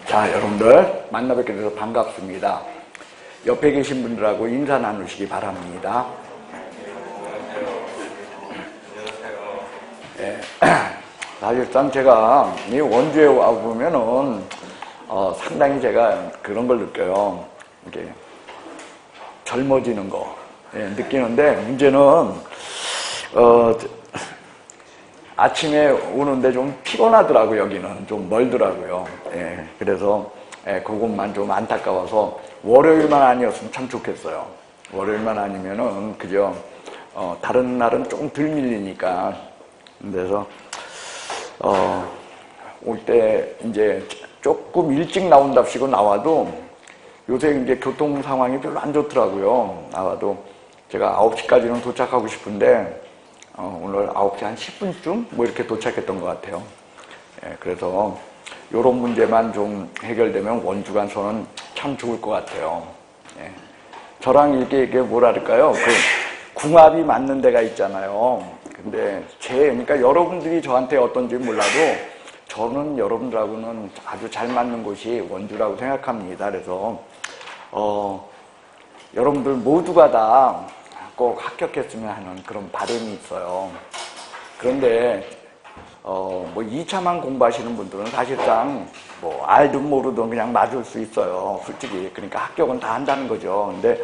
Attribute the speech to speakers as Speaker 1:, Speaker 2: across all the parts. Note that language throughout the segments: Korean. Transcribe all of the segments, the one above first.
Speaker 1: 자, 여러분들 만나뵙게 돼서 반갑습니다. 옆에 계신 분들하고 인사 나누시기 바랍니다. 네, 사실상 제가 이 원주에 와보면은 상당히 제가 그런 걸 느껴요. 이렇게 젊어지는 거 느끼는데, 문제는 아침에 오는데 좀 피곤하더라고요. 여기는 좀 멀더라고요. 그래서 그것만 좀 안타까워서 월요일만 아니었으면 참 좋겠어요. 월요일만 아니면은 그저 다른 날은 조금 덜 밀리니까. 그래서 올 때 이제 조금 일찍 나온답시고 나와도 요새 이제 교통 상황이 별로 안 좋더라고요. 나와도 제가 9시까지는 도착하고 싶은데 오늘 9시 한 10분쯤 뭐 이렇게 도착했던 것 같아요. 그래서 이런 문제만 좀 해결되면 원주 간서는 참 좋을 것 같아요. 저랑 이게 뭐랄까요? 그 궁합이 맞는 데가 있잖아요. 근데 그러니까 여러분들이 저한테 어떤지 몰라도 저는 여러분들하고는 아주 잘 맞는 곳이 원주라고 생각합니다. 그래서 여러분들 모두가 다 꼭 합격했으면 하는 그런 바람이 있어요. 그런데 뭐 2차만 공부하시는 분들은 사실상 뭐 알든 모르든 그냥 맞을 수 있어요. 솔직히. 그러니까 합격은 다 한다는 거죠. 근데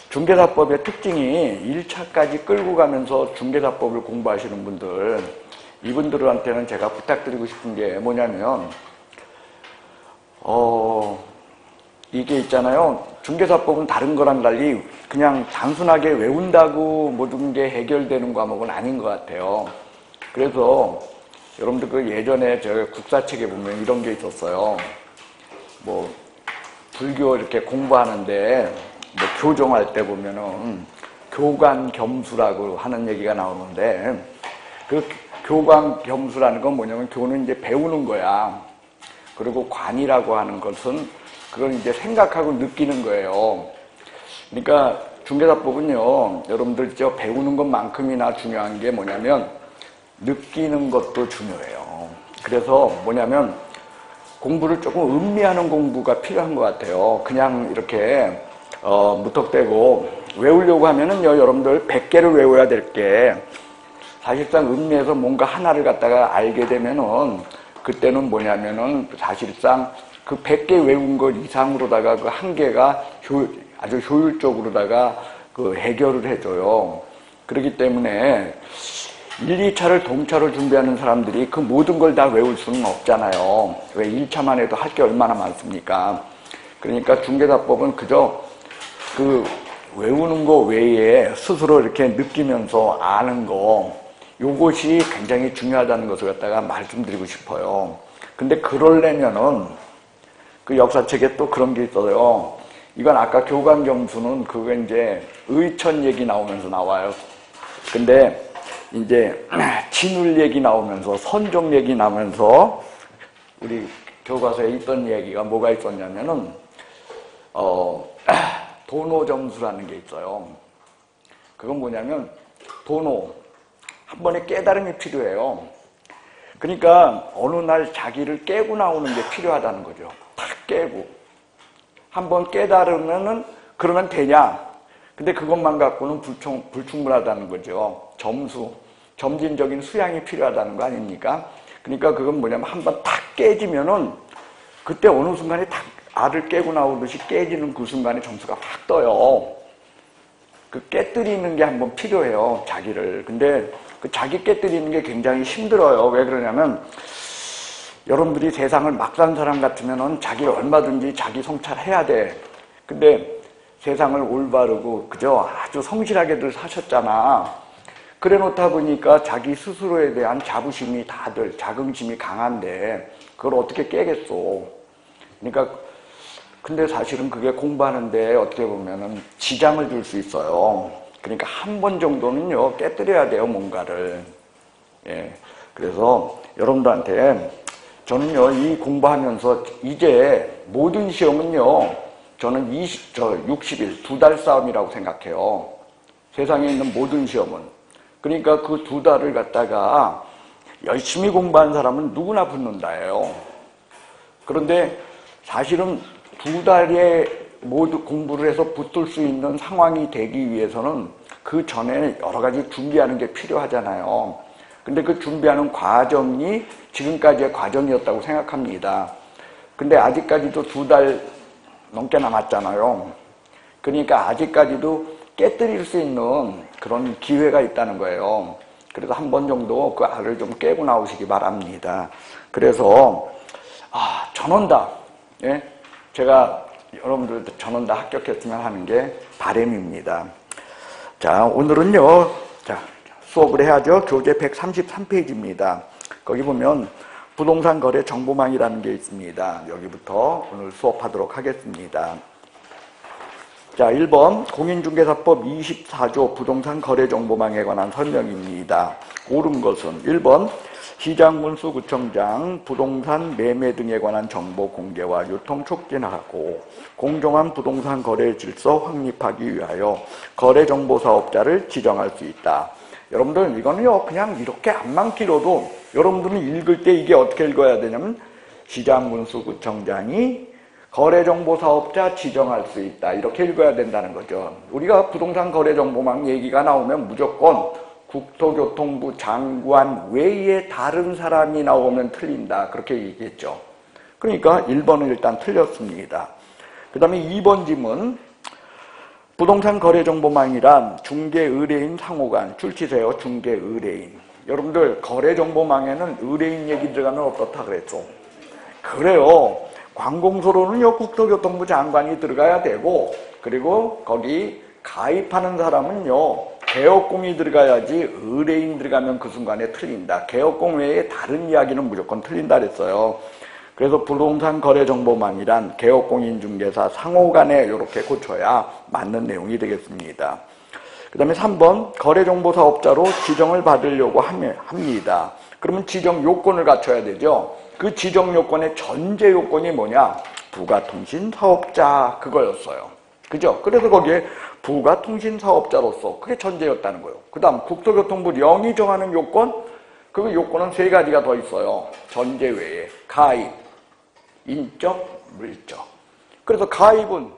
Speaker 1: 중개사법의 특징이 1차까지 끌고 가면서 중개사법을 공부하시는 분들, 이분들한테는 제가 부탁드리고 싶은 게 뭐냐면 이게 있잖아요. 중개사법은 다른 거랑 달리 그냥 단순하게 외운다고 모든 게 해결되는 과목은 아닌 것 같아요. 그래서 여러분들 그 예전에 저 국사책에 보면 이런 게 있었어요. 뭐 불교 이렇게 공부하는데 뭐 교정할 때 보면은 교관겸수라고 하는 얘기가 나오는데, 그 교관겸수라는 건 뭐냐면 교는 이제 배우는 거야. 그리고 관이라고 하는 것은 그걸 이제 생각하고 느끼는 거예요. 그러니까 중개사법은요, 여러분들 저 배우는 것만큼이나 중요한 게 뭐냐면 느끼는 것도 중요해요. 그래서 뭐냐면 공부를 조금 음미하는 공부가 필요한 것 같아요. 그냥 이렇게 무턱대고 외우려고 하면은요, 여러분들 100개를 외워야 될 게 사실상 음미해서 뭔가 하나를 갖다가 알게 되면은 그때는 뭐냐면은 사실상 그 100개 외운 것 이상으로다가 그 한 개가 아주 효율적으로다가 그 해결을 해줘요. 그렇기 때문에 1, 2차를 동차로 준비하는 사람들이 그 모든 걸 다 외울 수는 없잖아요. 왜 1차만 해도 할 게 얼마나 많습니까? 그러니까 중개사법은 그저 그 외우는 거 외에 스스로 이렇게 느끼면서 아는 거, 요것이 굉장히 중요하다는 것을 갖다가 말씀드리고 싶어요. 근데 그러려면은 그 역사책에 또 그런 게 있어요. 이건 아까 교관겸수는 그거 이제 의천 얘기 나오면서 나와요. 근데 이제 진울 얘기 나오면서 선종 얘기 나오면서 우리 교과서에 있던 얘기가 뭐가 있었냐면은 도노점수라는 게 있어요. 그건 뭐냐면 도노, 한 번에 깨달음이 필요해요. 그러니까 어느 날 자기를 깨고 나오는 게 필요하다는 거죠. 탁 깨고. 한번 깨달으면은 그러면 되냐? 근데 그것만 갖고는 불충분하다는 거죠. 점진적인 수양이 필요하다는 거 아닙니까? 그러니까 그건 뭐냐면 한번 탁 깨지면은 그때 어느 순간에 탁 알을 깨고 나오듯이 깨지는 그 순간에 점수가 확 떠요. 그 깨뜨리는 게 한번 필요해요, 자기를. 근데 그 자기 깨뜨리는 게 굉장히 힘들어요. 왜 그러냐면 여러분들이 세상을 막 산 사람 같으면은 자기를 얼마든지 자기 성찰해야 돼. 근데 세상을 올바르고 그저 아주 성실하게들 사셨잖아. 그래 놓다 보니까 자기 스스로에 대한 자부심이 다들 자긍심이 강한데 그걸 어떻게 깨겠어. 그러니까 근데 사실은 그게 공부하는데 어떻게 보면은 지장을 줄 수 있어요. 그러니까 한 번 정도는요, 깨뜨려야 돼요, 뭔가를. 그래서 여러분들한테 저는요, 이 공부하면서 이제 모든 시험은요, 저는 60일, 2달 싸움이라고 생각해요. 세상에 있는 모든 시험은. 그러니까 그 2달을 갖다가 열심히 공부한 사람은 누구나 붙는다예요. 그런데 사실은 2달에 모두 공부를 해서 붙을 수 있는 상황이 되기 위해서는 그 전에 여러 가지 준비하는 게 필요하잖아요. 근데 그 준비하는 과정이 지금까지의 과정이었다고 생각합니다. 근데 아직까지도 2달 넘게 남았잖아요. 그러니까 아직까지도 깨뜨릴 수 있는 그런 기회가 있다는 거예요. 그래서 한 번 정도 그 알을 좀 깨고 나오시기 바랍니다. 그래서 전원다. 예? 제가 여러분들도 전원다 합격했으면 하는 게 바람입니다. 자, 오늘은요. 자, 수업을 해야죠. 교재 133페이지입니다. 거기 보면 부동산 거래 정보망이라는 게 있습니다. 여기부터 오늘 수업하도록 하겠습니다. 자, 1번 공인중개사법 24조 부동산 거래 정보망에 관한 설명입니다. 옳은 것은 1번 시장군수구청장 부동산 매매 등에 관한 정보 공개와 유통 촉진하고 공정한 부동산 거래 질서 확립하기 위하여 거래 정보 사업자를 지정할 수 있다. 여러분들 이거는요 그냥 이렇게 앞만 길어도 여러분들은 읽을 때 이게 어떻게 읽어야 되냐면 시장군수구청장이 거래정보사업자 지정할 수 있다. 이렇게 읽어야 된다는 거죠. 우리가 부동산 거래정보망 얘기가 나오면 무조건 국토교통부 장관 외에 다른 사람이 나오면 틀린다. 그렇게 얘기했죠. 그러니까 1번은 일단 틀렸습니다. 그 다음에 2번 질문. 부동산 거래정보망이란 중개의뢰인 상호간. 줄치세요. 중개의뢰인. 여러분들 거래정보망에는 의뢰인 얘기 들어가면 어떻다 그랬죠? 그래요. 관공서로는요 국토교통부 장관이 들어가야 되고 그리고 거기 가입하는 사람은요 개업공이 들어가야지 의뢰인 들어가면 그 순간에 틀린다. 개업공 외에 다른 이야기는 무조건 틀린다 그랬어요. 그래서 부동산 거래정보망이란 개업공인중개사 상호간에 이렇게 고쳐야 맞는 내용이 되겠습니다. 그 다음에 3번 거래정보사업자로 지정을 받으려고 합니다. 그러면 지정 요건을 갖춰야 되죠. 그 지정 요건의 전제 요건이 뭐냐? 부가통신 사업자 그거였어요. 그죠? 그래서 거기에 부가통신 사업자로서 그게 전제였다는 거예요. 그 다음 국토교통부령이 정하는 요건, 그 요건은 3가지가 더 있어요. 전제 외에 가입, 인적, 물적. 그래서 가입은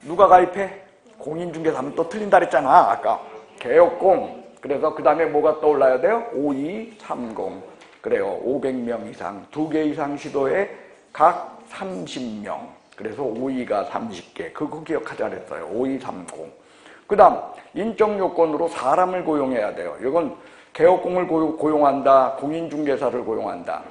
Speaker 1: 누가 가입해? 공인중개사 하면 또 틀린다 그랬잖아 아까. 개업공. 그래서 그 다음에 뭐가 떠올라야 돼요? 5230. 그래요. 500명 이상, 2개 이상 시도에 각 30명. 그래서 5위가 30개. 그거 기억하자 그랬어요. 5230. 그 다음, 인적 요건으로 사람을 고용해야 돼요. 이건 개업공을 고용한다, 공인중개사를 고용한다.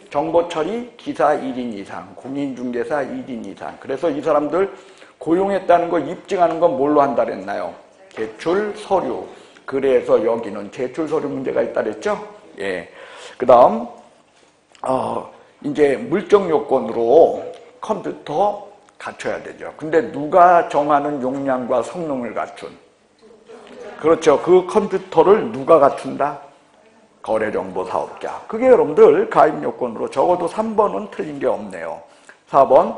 Speaker 1: 정보처리 기사 1인 이상, 공인중개사 1인 이상. 그래서 이 사람들 고용했다는 거 입증하는 건 뭘로 한다 그랬나요? 제출 서류. 그래서 여기는 제출 서류 문제가 있다 그랬죠? 예. 그 다음, 이제 물적 요건으로 컴퓨터 갖춰야 되죠. 근데 누가 정하는 용량과 성능을 갖춘? 그렇죠. 그 컴퓨터를 누가 갖춘다? 거래정보사업자. 그게 여러분들 가입 요건으로 적어도 3번은 틀린 게 없네요. 4번,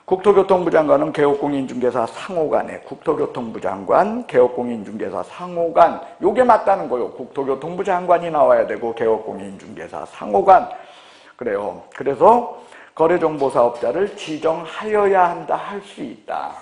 Speaker 1: 국토교통부 장관은 개업공인중개사 상호간에 국토교통부 장관, 개업공인중개사 상호간 요게 맞다는 거예요. 국토교통부 장관이 나와야 되고 개업공인중개사 상호간. 그래요. 그래서 거래정보사업자를 지정하여야 한다, 할 수 있다.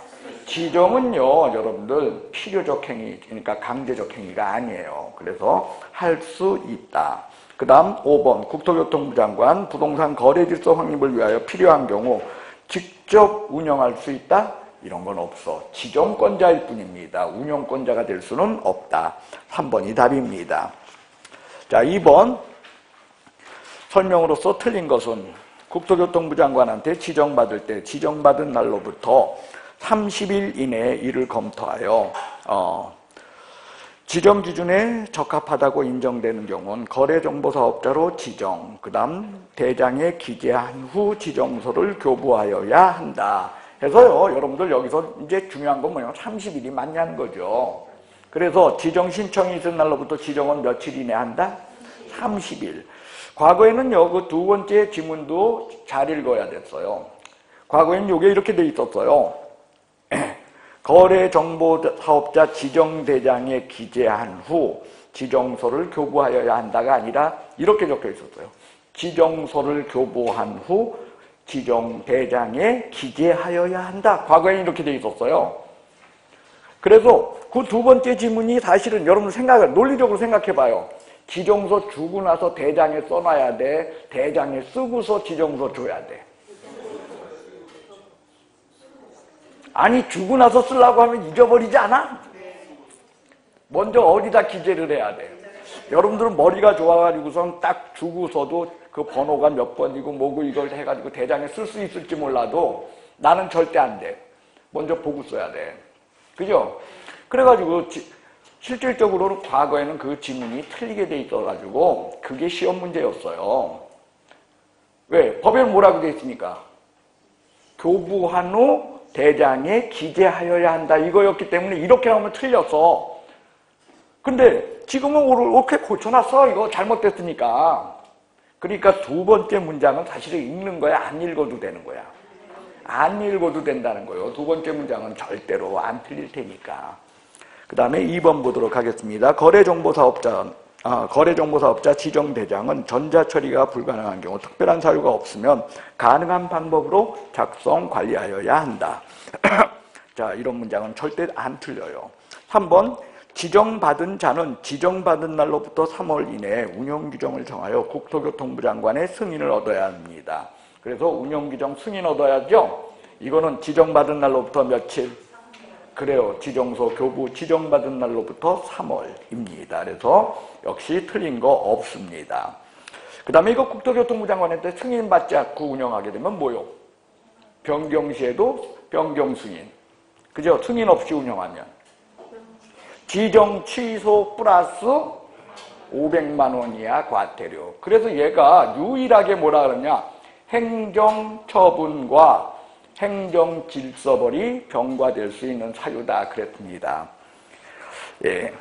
Speaker 1: 지정은요 여러분들 필요적 행위, 그러니까 강제적 행위가 아니에요. 그래서 할 수 있다. 그 다음 5번 국토교통부 장관 부동산 거래질서 확립을 위하여 필요한 경우 직접 운영할 수 있다? 이런 건 없어. 지정권자일 뿐입니다. 운영권자가 될 수는 없다. 3번이 답입니다. 자, 2번 설명으로서 틀린 것은 국토교통부 장관한테 지정받을 때 지정받은 날로부터 30일 이내에 이를 검토하여 지정 기준에 적합하다고 인정되는 경우는 거래정보사업자로 지정, 그 다음 대장에 기재한 후 지정서를 교부하여야 한다. 해서요, 여러분들 여기서 이제 중요한 건 뭐냐면 30일이 맞냐는 거죠. 그래서 지정 신청이 있은 날로부터 지정은 며칠 이내에 한다? 30일. 과거에는요, 그 두 번째 지문도 잘 읽어야 됐어요. 과거에는 이게 이렇게 돼 있었어요. 거래정보사업자 지정대장에 기재한 후 지정서를 교부하여야 한다가 아니라 이렇게 적혀 있었어요. 지정서를 교부한 후 지정대장에 기재하여야 한다. 과거에 이렇게 돼 있었어요. 그래서 그 두 번째 지문이 사실은 여러분 논리적으로 생각해봐요. 지정서 주고 나서 대장에 써놔야 돼. 대장에 쓰고서 지정서 줘야 돼. 아니 주고 나서 쓰려고 하면 잊어버리지 않아? 먼저 어디다 기재를 해야 돼. 여러분들은 머리가 좋아가지고선 딱 주고서도 그 번호가 몇 번이고 뭐고 이걸 해가지고 대장에 쓸 수 있을지 몰라도 나는 절대 안 돼. 먼저 보고 써야 돼. 그죠? 그래가지고 실질적으로는 과거에는 그 지문이 틀리게 돼 있어가지고 그게 시험 문제였어요. 왜? 법에는 뭐라고 돼 있습니까? 교부한 후 대장에 기재하여야 한다. 이거였기 때문에 이렇게 하면 틀렸어. 근데 지금은 옳게 고쳐놨어. 이거 잘못됐으니까. 그러니까 두 번째 문장은 사실은 읽는 거야? 안 읽어도 되는 거야? 안 읽어도 된다는 거예요. 두 번째 문장은 절대로 안 틀릴 테니까. 그 다음에 2번 보도록 하겠습니다. 거래정보사업자 지정대장은 전자처리가 불가능한 경우 특별한 사유가 없으면 가능한 방법으로 작성 관리하여야 한다. 자, 이런 문장은 절대 안 틀려요. 3번 지정받은 자는 지정받은 날로부터 3월 이내에 운영규정을 정하여 국토교통부 장관의 승인을 얻어야 합니다. 그래서 운영규정 승인 얻어야죠. 이거는 지정받은 날로부터 며칠? 그래요. 지정서 교부 지정받은 날로부터 3월입니다. 그래서 역시 틀린 거 없습니다. 그 다음에 이거 국토교통부 장관한테 승인받지 않고 운영하게 되면 뭐요? 변경시에도 변경 승인. 그죠? 승인 없이 운영하면. 지정 취소 플러스 500만 원이야 과태료. 그래서 얘가 유일하게 뭐라 그러냐? 행정처분과 행정질서벌이 경과될 수 있는 사유다 그랬습니다. 예.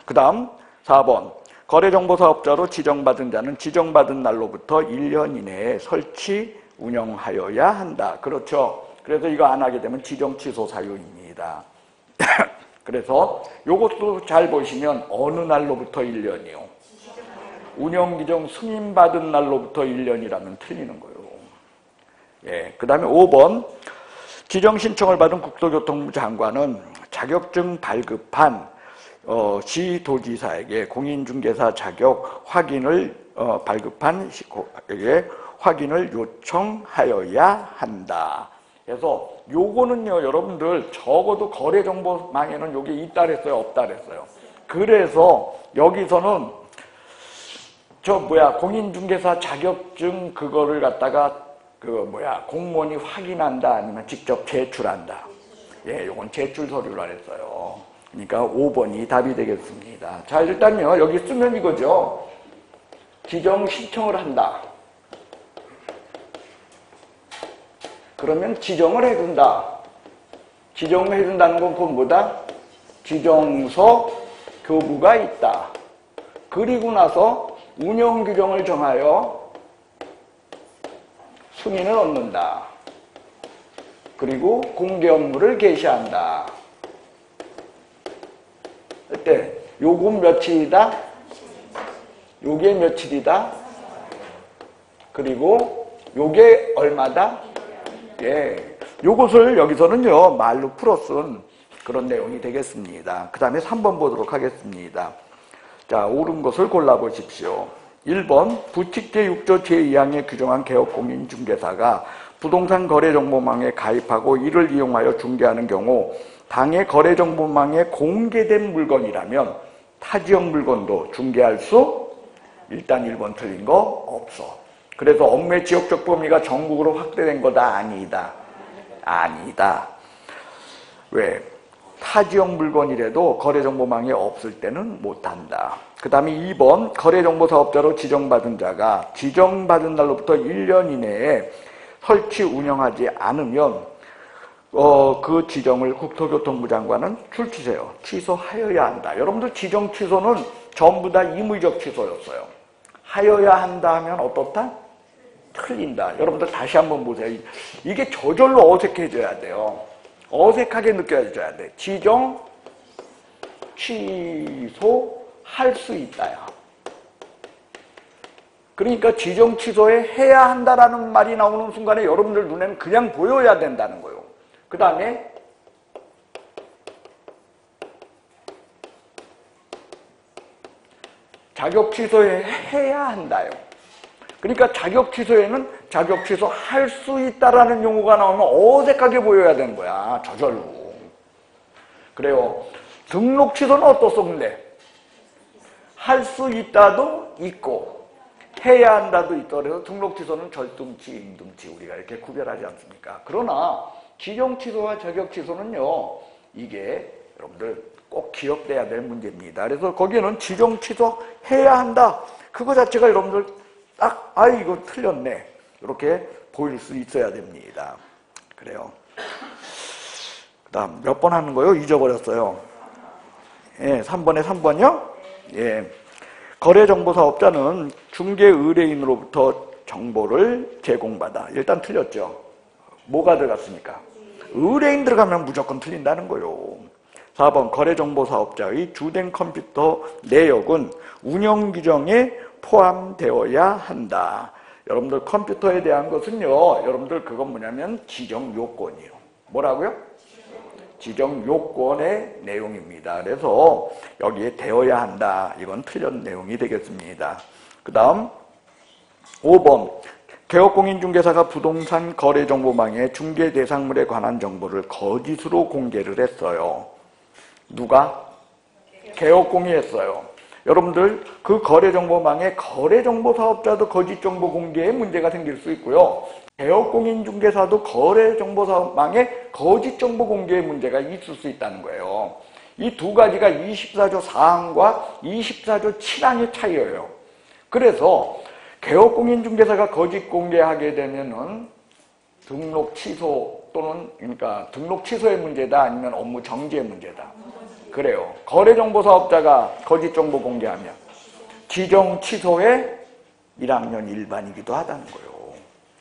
Speaker 1: 그 다음 4번 거래정보사업자로 지정받은 자는 지정받은 날로부터 1년 이내에 설치 운영하여야 한다. 그렇죠. 그래서 이거 안 하게 되면 지정취소 사유입니다. 그래서 이것도 잘 보시면 어느 날로부터 1년이요? 운영규정 승인받은 날로부터 1년이라면 틀리는 거예요. 예, 그 다음에 5번 지정신청을 받은 국토교통부 장관은 자격증 발급한 시도지사에게 공인중개사 자격 확인을 발급한 시에게 확인을 요청하여야 한다. 그래서 요거는요 여러분들 적어도 거래정보망에는 요게 있다 그랬어요 없다 그랬어요. 그래서 여기서는 공인중개사 자격증 그거를 갖다가 공무원이 확인한다 아니면 직접 제출한다. 예, 요건 제출 서류라 했어요. 그러니까 5번이 답이 되겠습니다. 자, 일단요 여기 쓰면 이거죠. 지정 신청을 한다. 그러면 지정을 해준다. 지정을 해준다는 건 그건 뭐다? 지정서 교부가 있다. 그리고 나서 운영규정을 정하여 승인을 얻는다. 그리고 공개 업무를 개시한다. 그때 요건 며칠이다? 요게 며칠이다? 그리고 요게 얼마다? 예, 요것을 여기서는요 말로 풀어쓴 그런 내용이 되겠습니다. 그 다음에 3번 보도록 하겠습니다. 자, 옳은 것을 골라보십시오. 1번 부칙 제6조 제2항에 규정한 개업공인중개사가 부동산 거래정보망에 가입하고 이를 이용하여 중개하는 경우 당의 거래정보망에 공개된 물건이라면 타지역 물건도 중개할 수? 일단 1번 틀린 거 없어. 그래서 업무의 지역적 범위가 전국으로 확대된 거다? 아니다. 아니다. 왜? 타지역 물건이라도 거래정보망에 없을 때는 못한다. 그 다음에 2번 거래정보사업자로 지정받은 자가 지정받은 날로부터 1년 이내에 설치 운영하지 않으면 그 지정을 국토교통부 장관은 출취세요. 취소하여야 한다. 여러분들 지정 취소는 전부 다 의무적 취소였어요. 하여야 한다 하면 어떻다? 틀린다. 여러분들 다시 한번 보세요. 이게 저절로 어색해져야 돼요. 어색하게 느껴져야 돼. 지정, 취소할 수 있다야. 그러니까 지정 취소에 해야 한다라는 말이 나오는 순간에 여러분들 눈에는 그냥 보여야 된다는 거예요. 그 다음에 자격 취소에 해야 한다요. 그러니까 자격 취소에는 자격 취소 할 수 있다라는 용어가 나오면 어색하게 보여야 되는 거야. 저절로. 그래요. 등록 취소는 어떻소 근데? 할 수 있다도 있고 해야 한다도 있다. 그래서 등록 취소는 절등치, 임등치 우리가 이렇게 구별하지 않습니까? 그러나 지정 취소와 자격 취소는요. 이게 여러분들 꼭 기억돼야 될 문제입니다. 그래서 거기에는 지정 취소 해야 한다. 그거 자체가 여러분들 딱 이거 틀렸네. 이렇게 보일 수 있어야 됩니다. 그래요. 그 다음 몇 번 하는 거요? 잊어버렸어요. 예, 3번에 3번이요? 예. 거래정보사업자는 중개 의뢰인으로부터 정보를 제공받아. 일단 틀렸죠. 뭐가 들어갔습니까? 의뢰인 들어가면 무조건 틀린다는 거요. 4번 거래정보사업자의 주된 컴퓨터 내역은 운영 규정에 포함되어야 한다. 여러분들 컴퓨터에 대한 것은요. 여러분들 그건 뭐냐면 지정 요건이요. 뭐라고요? 지정 요건의 내용입니다. 그래서 여기에 되어야 한다. 이건 틀린 내용이 되겠습니다. 그 다음 5번 개업공인중개사가 부동산 거래정보망에 중개 대상물에 관한 정보를 거짓으로 공개를 했어요. 누가? 개업공이 했어요. 여러분들 그 거래정보망에 거래정보사업자도 거짓정보 공개에 문제가 생길 수 있고요. 개업공인중개사도 거래정보망에 거짓정보 공개에 문제가 있을 수 있다는 거예요. 이 두 가지가 24조 4항과 24조 7항의 차이예요. 그래서 개업공인중개사가 거짓 공개하게 되면은 등록 취소 또는 그러니까 등록 취소의 문제다 아니면 업무 정지의 문제다. 그래요. 거래정보사업자가 거짓정보 공개하면 지정 취소의 1학년 일반이기도 하다는 거예요.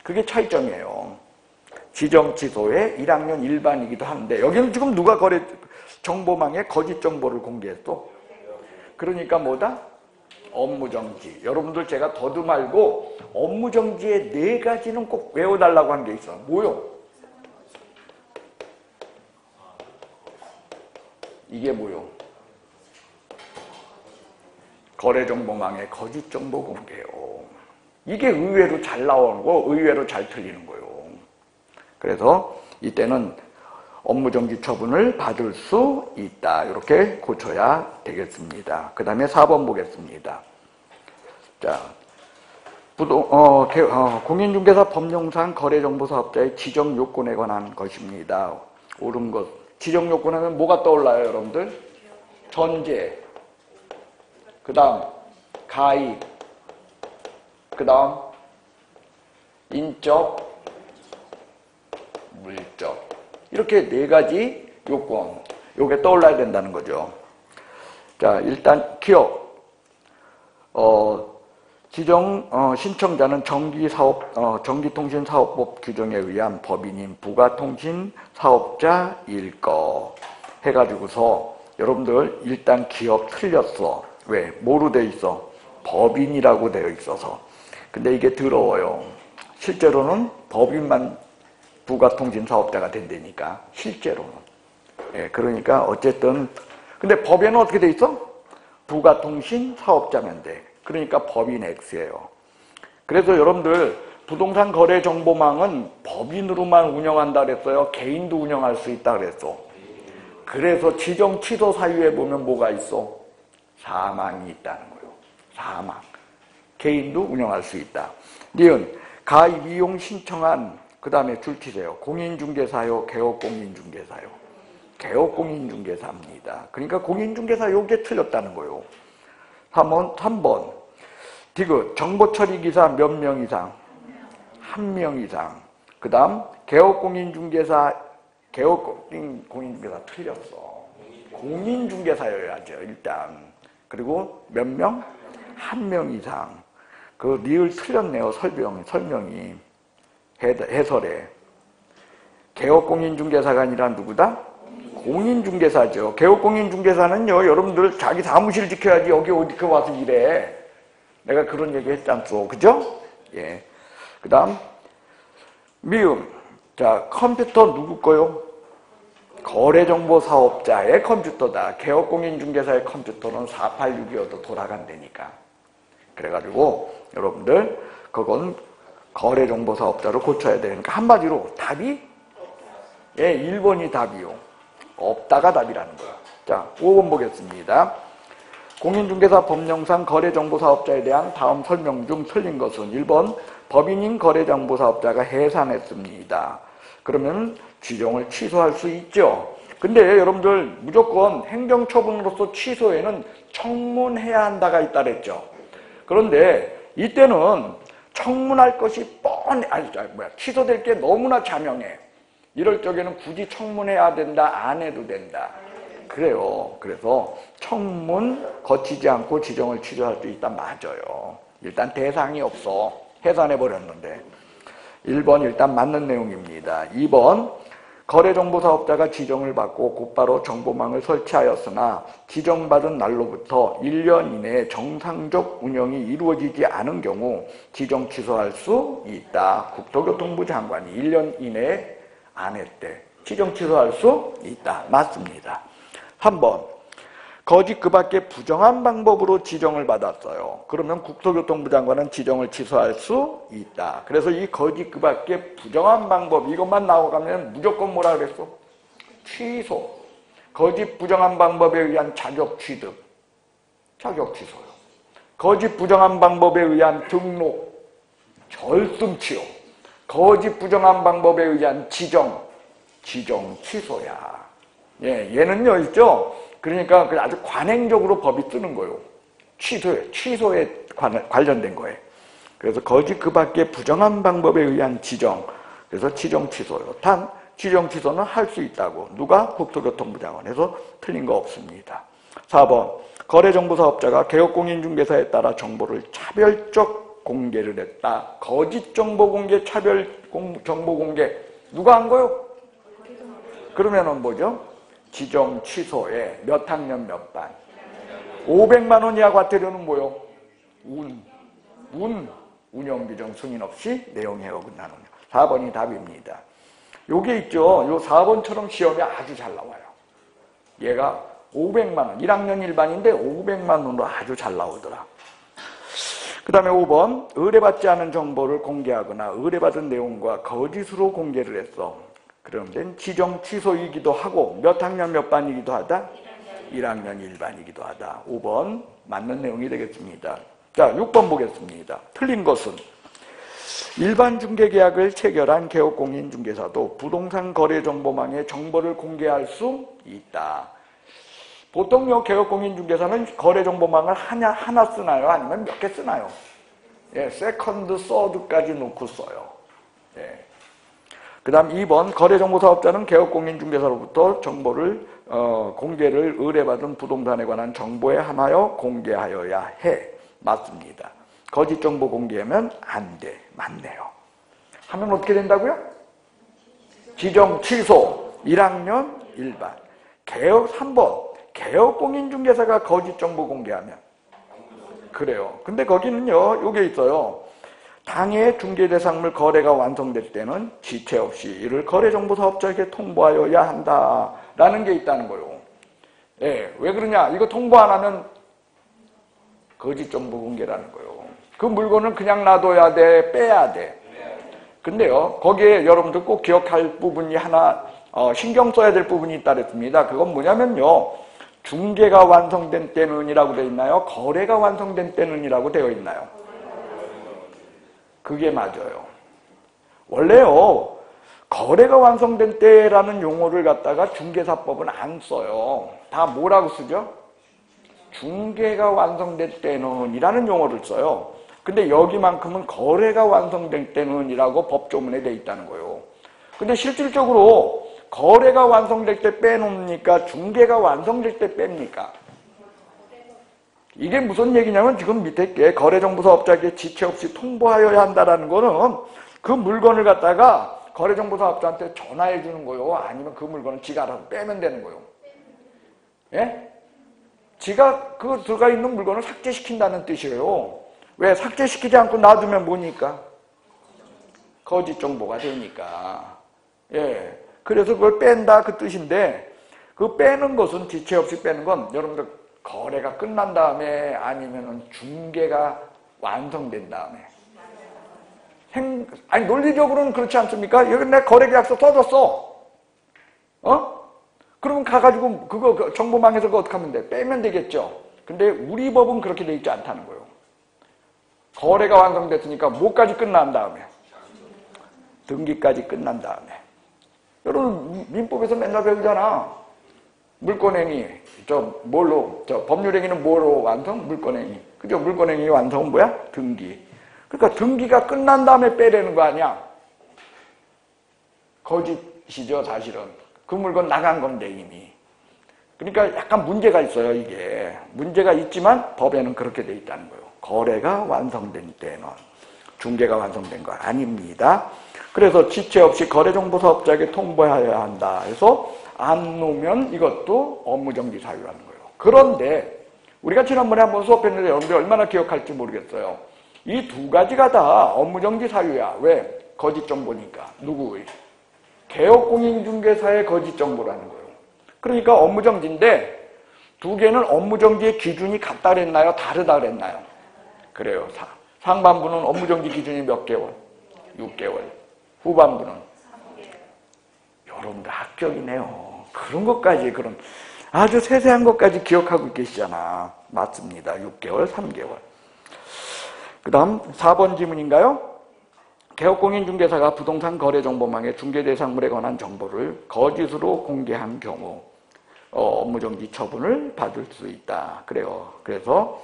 Speaker 1: 그게 차이점이에요. 지정 취소의 1학년 일반이기도 하는데 여기는 지금 누가 거래정보망에 거짓정보를 공개했어? 그러니까 뭐다? 업무정지. 여러분들 제가 더듬말고 업무정지의 4가지는 꼭 외워달라고 한 게 있어. 뭐요? 이게 뭐요? 거래정보망의 거짓정보 공개요. 이게 의외로 잘 나오고 의외로 잘 틀리는 거예요. 그래서 이때는 업무정지 처분을 받을 수 있다. 이렇게 고쳐야 되겠습니다. 그 다음에 4번 보겠습니다. 자, 공인중개사 법령상 거래정보사업자의 지정 요건에 관한 것입니다. 옳은 것. 지정 요건 하면 뭐가 떠올라요, 여러분들? 전제, 그 다음 가입, 그 다음 인적, 물적. 이렇게 4가지 요건, 요게 떠올라야 된다는 거죠. 자, 일단 기업. 신청자는 전기통신사업법 규정에 의한 법인인 부가통신사업자일 거 해가지고서 여러분들 일단 기업 틀렸어. 왜? 뭐로 돼 있어? 법인이라고 되어 있어서. 근데 이게 더러워요. 실제로는 법인만 부가통신사업자가 된다니까. 실제로는. 예, 그러니까 어쨌든 근데 법에는 어떻게 돼 있어? 부가통신사업자면 돼. 그러니까 법인 X예요. 그래서 여러분들 부동산 거래 정보망은 법인으로만 운영한다 그랬어요? 개인도 운영할 수 있다 그랬어. 그래서 지정 취소 사유에 보면 뭐가 있어? 사망이 있다는 거예요. 사망. 개인도 운영할 수 있다. 니은 가입 이용 신청한 그 다음에 줄치세요. 공인중개사요, 개업공인중개사요. 개업공인중개사입니다. 그러니까 공인중개사 요게 틀렸다는 거예요. 3번 디귿 정보처리기사 몇 명 이상? 1명 이상. 그 다음 개업공인중개사 틀렸어. 공인중개사여야죠 일단. 그리고 몇 명? 1명 이상. 그 리을 틀렸네요. 설명이 해설에. 개업공인중개사가 아니라 누구다? 공인중개사죠. 개업공인중개사는요, 여러분들 자기 사무실 지켜야지 여기 어디 와서 일해. 내가 그런 얘기 했지 않소? 그죠? 예. 그 다음, 미음. 자, 컴퓨터 누구 거요? 거래정보사업자의 컴퓨터다. 개업공인중개사의 컴퓨터는 486이어도 돌아간다니까. 그래가지고, 여러분들, 그건 거래정보사업자로 고쳐야 되니까. 한마디로, 답이? 예, 1번이 답이요. 없다가 답이라는 거야. 자, 5번 보겠습니다. 공인중개사 법령상 거래정보사업자에 대한 다음 설명 중 틀린 것은 1번 법인인 거래정보사업자가 해산했습니다. 그러면 지정을 취소할 수 있죠. 근데 여러분들 무조건 행정처분으로서 취소에는 청문해야 한다가 있다 그랬죠. 그런데 이때는 청문할 것이 취소될 게 너무나 자명해. 이럴 적에는 굳이 청문해야 된다, 안 해도 된다. 그래요. 그래서 청문 거치지 않고 지정을 취소할 수 있다. 맞아요. 일단 대상이 없어. 해산해버렸는데. 1번 일단 맞는 내용입니다. 2번 거래정보사업자가 지정을 받고 곧바로 정보망을 설치하였으나 지정받은 날로부터 1년 이내에 정상적 운영이 이루어지지 않은 경우 지정 취소할 수 있다. 국토교통부 장관이 1년 이내에 안 했대. 지정 취소할 수 있다. 맞습니다. 3번 거짓 그 밖에 부정한 방법으로 지정을 받았어요. 그러면 국토교통부 장관은 지정을 취소할 수 있다. 그래서 이 거짓 그 밖에 부정한 방법 이것만 나오가면 무조건 뭐라 그랬어? 취소. 거짓 부정한 방법에 의한 자격 취득. 자격 취소요. 거짓 부정한 방법에 의한 등록. 절승치요. 거짓 부정한 방법에 의한 지정. 지정 취소야. 예, 얘는요, 있죠? 그러니까 아주 관행적으로 법이 뜨는 거예요. 취소에 관련된 거예요. 그래서 거짓 그 밖에 부정한 방법에 의한 지정. 그래서 지정 취소요. 단, 지정 취소는 할 수 있다고. 누가? 국토교통부 장관에서 틀린 거 없습니다. 4번. 거래정보사업자가 개업공인중개사에 따라 정보를 차별적 공개를 했다. 거짓 정보 공개, 차별 정보 공개. 누가 한 거요? 그러면은 뭐죠? 지정 취소에 몇 학년 몇 반? 500만 원 이하 과태료는 뭐요? 운영규정 승인 없이 내용에 어긋나는 4번이 답입니다. 요게 있죠. 요 4번처럼 시험에 아주 잘 나와요. 얘가 500만 원, 1학년 일반인데 500만 원으로 아주 잘 나오더라. 그 다음에 5번 의뢰받지 않은 정보를 공개하거나 의뢰받은 내용과 거짓으로 공개를 했어. 그러면 지정 취소이기도 하고 몇 학년 몇 반이기도 하다? 1학년 1반이기도 하다. 5번 맞는 내용이 되겠습니다. 자, 6번 보겠습니다. 틀린 것은 일반 중개계약을 체결한 개업공인중개사도 부동산 거래정보망에 정보를 공개할 수 있다. 보통요 개업공인중개사는 거래정보망을 하나 쓰나요? 아니면 몇 개 쓰나요? 예, 세컨드, 서드까지 놓고 써요. 예. 그 다음 2번 거래정보사업자는 개업공인중개사로부터 정보를 공개를 의뢰받은 부동산에 관한 정보에 한하여 공개하여야 해. 맞습니다. 거짓 정보 공개하면 안 돼. 맞네요. 하면 어떻게 된다고요? 지정 취소 1학년 1반. 개업 3번 개업공인중개사가 거짓 정보 공개하면 그래요. 근데 거기는요 요게 있어요. 당해 중개대상물 거래가 완성될 때는 지체 없이 이를 거래정보사업자에게 통보하여야 한다라는 게 있다는 거예요. 예, 왜 그러냐? 이거 통보 안 하면 거짓 정보 공개라는 거예요. 그 물건을 그냥 놔둬야 돼, 빼야 돼. 근데요, 거기에 여러분들 꼭 기억할 부분이 하나, 신경 써야 될 부분이 있다 그랬습니다. 그건 뭐냐면요, 중개가 완성된 때는이라고 되어 있나요? 거래가 완성된 때는이라고 되어 있나요? 그게 맞아요. 원래요, 거래가 완성된 때라는 용어를 갖다가 중개사법은 안 써요. 다 뭐라고 쓰죠? 중개가 완성된 때는 이라는 용어를 써요. 근데 여기만큼은 거래가 완성된 때는 이라고 법조문에 돼 있다는 거예요. 근데 실질적으로 거래가 완성될 때 빼놓습니까? 중개가 완성될 때 뺍니까? 이게 무슨 얘기냐면 지금 밑에 게 거래정보사업자에게 지체 없이 통보하여야 한다는 거는 그 물건을 갖다가 거래정보사업자한테 전화해 주는 거요. 아니면 그 물건을 지가 알아서 빼면 되는 거요. 예? 지가 그 들어가 있는 물건을 삭제시킨다는 뜻이에요. 왜? 삭제시키지 않고 놔두면 뭐니까? 거짓 정보가 되니까. 예. 그래서 그걸 뺀다 그 뜻인데, 그 빼는 것은 지체 없이 빼는 건 여러분들 거래가 끝난 다음에 아니면은 중개가 완성된 다음에. 아니 논리적으로는 그렇지 않습니까? 여기 내 거래계약서 써줬어. 그러면 가가지고 그거 정보망에서 그거 어떻게 하면 돼? 빼면 되겠죠. 근데 우리 법은 그렇게 돼 있지 않다는 거예요. 거래가 완성됐으니까 뭐까지 끝난 다음에? 등기까지 끝난 다음에. 여러분 민법에서 맨날 배우잖아. 물권행위, 법률행위는 뭐로 완성? 물권행위. 그죠? 물권행위 완성은 뭐야? 등기. 그러니까 등기가 끝난 다음에 빼라는 거 아니야? 거짓이죠, 사실은. 그 물건 나간 건데, 이미. 그러니까 약간 문제가 있어요, 이게. 문제가 있지만 법에는 그렇게 돼 있다는 거예요. 거래가 완성된 때는. 중개가 완성된 거 아닙니다. 그래서 지체 없이 거래정보사업자에게 통보해야 한다. 해서 안 놓으면 이것도 업무정지 사유라는 거예요. 그런데 우리가 지난번에 한번 수업했는데 여러분들이 얼마나 기억할지 모르겠어요. 이 두 가지가 다 업무정지 사유야. 왜? 거짓정보니까. 누구의? 개업공인중개사의 거짓정보라는 거예요. 그러니까 업무정지인데 두 개는 업무정지의 기준이 같다 그랬나요? 다르다 그랬나요? 그래요. 상반부는 업무정지 기준이 몇 개월? 6개월. 후반부는? 여러분들 합격이네요. 그런 것까지, 그런 아주 세세한 것까지 기억하고 계시잖아. 맞습니다. 6개월, 3개월. 그 다음 4번 지문인가요? 개업공인중개사가 부동산 거래정보망에 중개대상물에 관한 정보를 거짓으로 공개한 경우 업무정지 처분을 받을 수 있다. 그래요. 그래서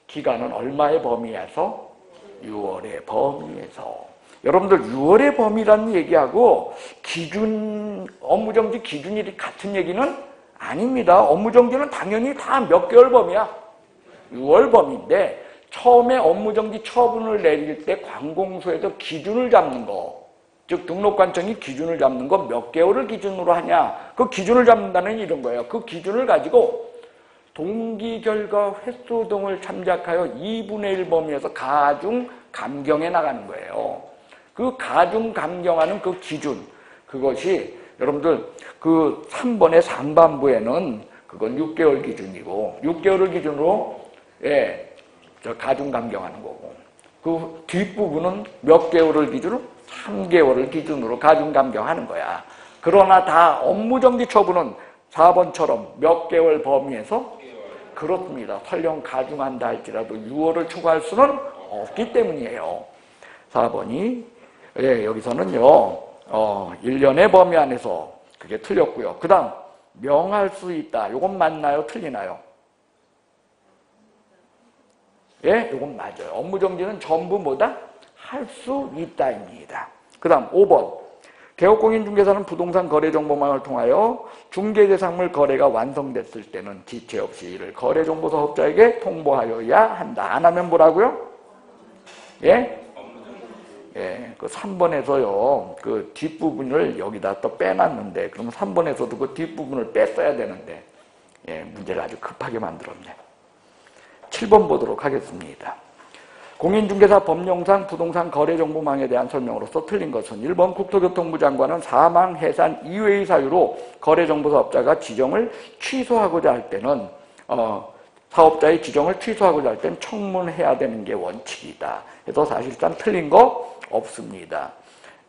Speaker 1: 기간은 얼마의 범위에서? 6월의 범위에서. 여러분들 6월의 범위라는 얘기하고 업무정지 기준이 같은 얘기는 아닙니다. 업무정지는 당연히 다 몇 개월 범위야? 6월 범위인데 처음에 업무정지 처분을 내릴 때 관공서에서 기준을 잡는 거, 즉 등록관청이 기준을 잡는 거 몇 개월을 기준으로 하냐, 그 기준을 잡는다는 이런 거예요. 그 기준을 가지고 동기, 결과, 횟수 등을 참작하여 2분의 1 범위에서 가중 감경해 나가는 거예요. 그 가중 감경하는 그 기준, 그것이 여러분들 그 3번의 상반부에는 그건 6개월 기준이고 6개월을 기준으로 가중 감경하는 거고, 그 뒷부분은 몇 개월을 기준으로? 3개월을 기준으로 가중 감경하는 거야. 그러나 다 업무정지 처분은 4번처럼 몇 개월 범위에서? 그렇습니다. 설령 가중한다 할지라도 6월을 초과할 수는 없기 때문이에요. 4번이 여기서는요 1년의 범위 안에서 그게 틀렸고요. 그 다음 명할 수 있다. 요건 맞나요? 틀리나요? 예, 요건 맞아요. 업무정지는 전부 뭐다? 할 수 있다입니다. 그 다음 5번. 개업공인중개사는 부동산 거래정보망을 통하여 중개대상물 거래가 완성됐을 때는 지체 없이 이를 거래정보사업자에게 통보하여야 한다. 안 하면 뭐라고요? 예? 예, 그 3번에서요, 그 뒷부분을 여기다 또 빼놨는데, 그러면 3번에서도 그 뒷부분을 뺐어야 되는데, 예, 문제를 아주 급하게 만들었네. 7번 보도록 하겠습니다. 공인중개사 법령상 부동산 거래정보망에 대한 설명으로서 틀린 것은 1번 국토교통부 장관은 사망, 해산 이외의 사유로 거래정보사업자가 지정을 취소하고자 할 때는 사업자의 지정을 취소하고자 할 때는 청문해야 되는 게 원칙이다. 그래서 사실상 틀린 거 없습니다.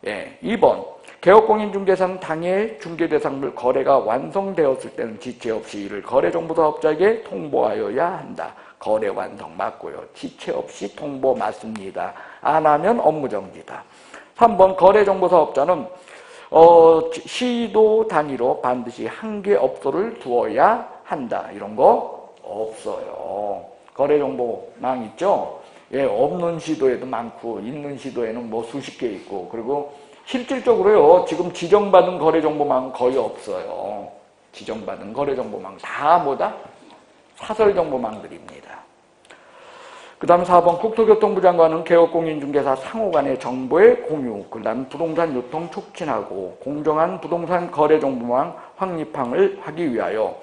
Speaker 1: 예, 2번 개업공인중개사는 당해 중개대상물 거래가 완성되었을 때는 지체 없이 이를 거래정보사업자에게 통보하여야 한다. 거래 완성 맞고요. 지체 없이 통보 맞습니다. 안 하면 업무정지다. 3번 거래정보사업자는 시도 단위로 반드시 한 개 업소를 두어야 한다. 이런 거 없어요. 거래정보망 있죠? 예, 없는 시도에도 많고 있는 시도에는 뭐 수십 개 있고, 그리고 실질적으로요 지금 지정받은 거래정보망은 거의 없어요. 지정받은 거래정보망 다 뭐다? 사설정보망들입니다. 그 다음 4번 국토교통부 장관은 개업공인중개사 상호간의 정보의 공유, 그 다음 부동산 유통 촉진하고 공정한 부동산 거래정보망 확립을 하기 위하여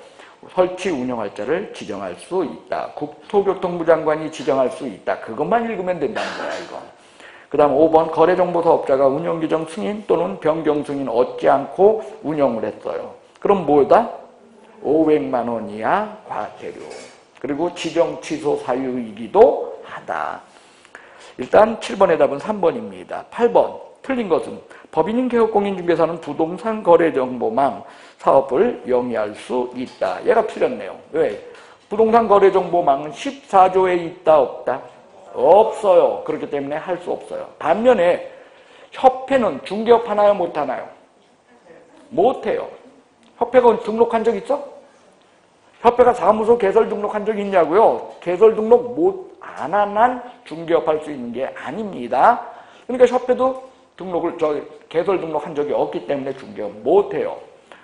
Speaker 1: 설치 운영할 자를 지정할 수 있다. 국토교통부 장관이 지정할 수 있다. 그것만 읽으면 된다는 거야, 이거. 그 다음 5번 거래정보사업자가 운영규정 승인 또는 변경 승인 얻지 않고 운영을 했어요. 그럼 뭐다? 500만 원 이하 과태료. 그리고 지정 취소 사유이기도 하다. 일단 7번의 답은 3번입니다. 8번 틀린 것은 법인인 개업공인중개사는 부동산 거래정보망 사업을 영위할 수 있다. 얘가 틀렸네요. 왜? 부동산 거래정보망은 14조에 있다 없다? 없어요. 그렇기 때문에 할 수 없어요. 반면에 협회는 중개업 하나요 못 하나요? 못해요. 협회가 등록한 적 있어? 협회가 사무소 개설 등록한 적 있냐고요? 개설 등록 안 한 한 중개업 할 수 있는 게 아닙니다. 그러니까 협회도 개설 등록한 적이 없기 때문에 중개업 못해요.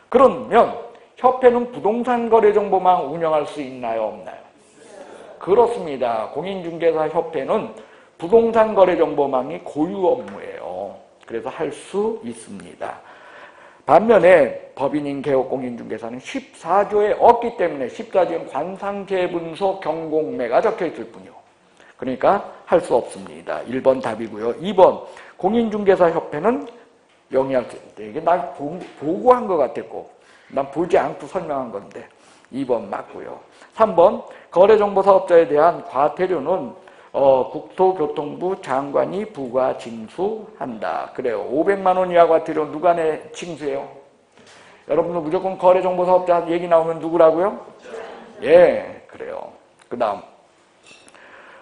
Speaker 1: 그러면 협회는 부동산 거래정보망 운영할 수 있나요 없나요? 그렇습니다. 공인중개사협회는 부동산 거래정보망이 고유 업무예요. 그래서 할 수 있습니다. 반면에 법인인 개업공인중개사는 14조에 없기 때문에 14조는 관상재분소 경공매가 적혀있을 뿐이요. 그러니까 할 수 없습니다. 1번 답이고요. 2번 공인중개사협회는 영위할 수 있다. 이게 난 보고한 것 같았고 난 보지 않고 설명한 건데 2번 맞고요. 3번 거래정보사업자에 대한 과태료는 국토교통부 장관이 부과 징수한다. 그래요. 500만 원 이하 과태료 누가 징수해요? 여러분들 무조건 거래정보사업자 얘기 나오면 누구라고요? 예, 그래요. 그 다음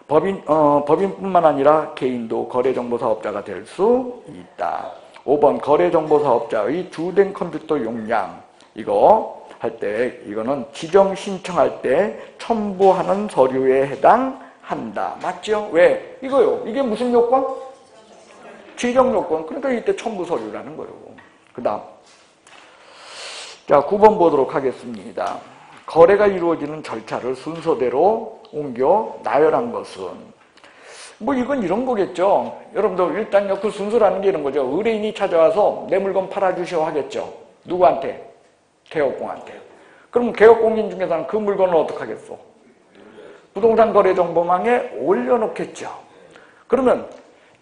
Speaker 1: 법인뿐만 아니라 개인도 거래정보사업자가 될 수 있다. 5번 거래정보사업자의 주된 컴퓨터 용량 이거 할 때 이거는 지정 신청할 때 첨부하는 서류에 해당한다. 맞죠? 왜? 이거요. 이게 무슨 요건? 지정 요건. 그러니까 이때 첨부 서류라는 거예요. 그 다음 자 9번 보도록 하겠습니다. 거래가 이루어지는 절차를 순서대로 옮겨 나열한 것은 뭐 이건 이런 거겠죠. 여러분들 일단요 그 순서라는 게 이런 거죠. 의뢰인이 찾아와서 내 물건 팔아주시오 하겠죠. 누구한테? 개업공한테. 그럼 개업공인중개사는 그 물건을 어떻게 하겠어? 부동산 거래정보망에 올려놓겠죠. 그러면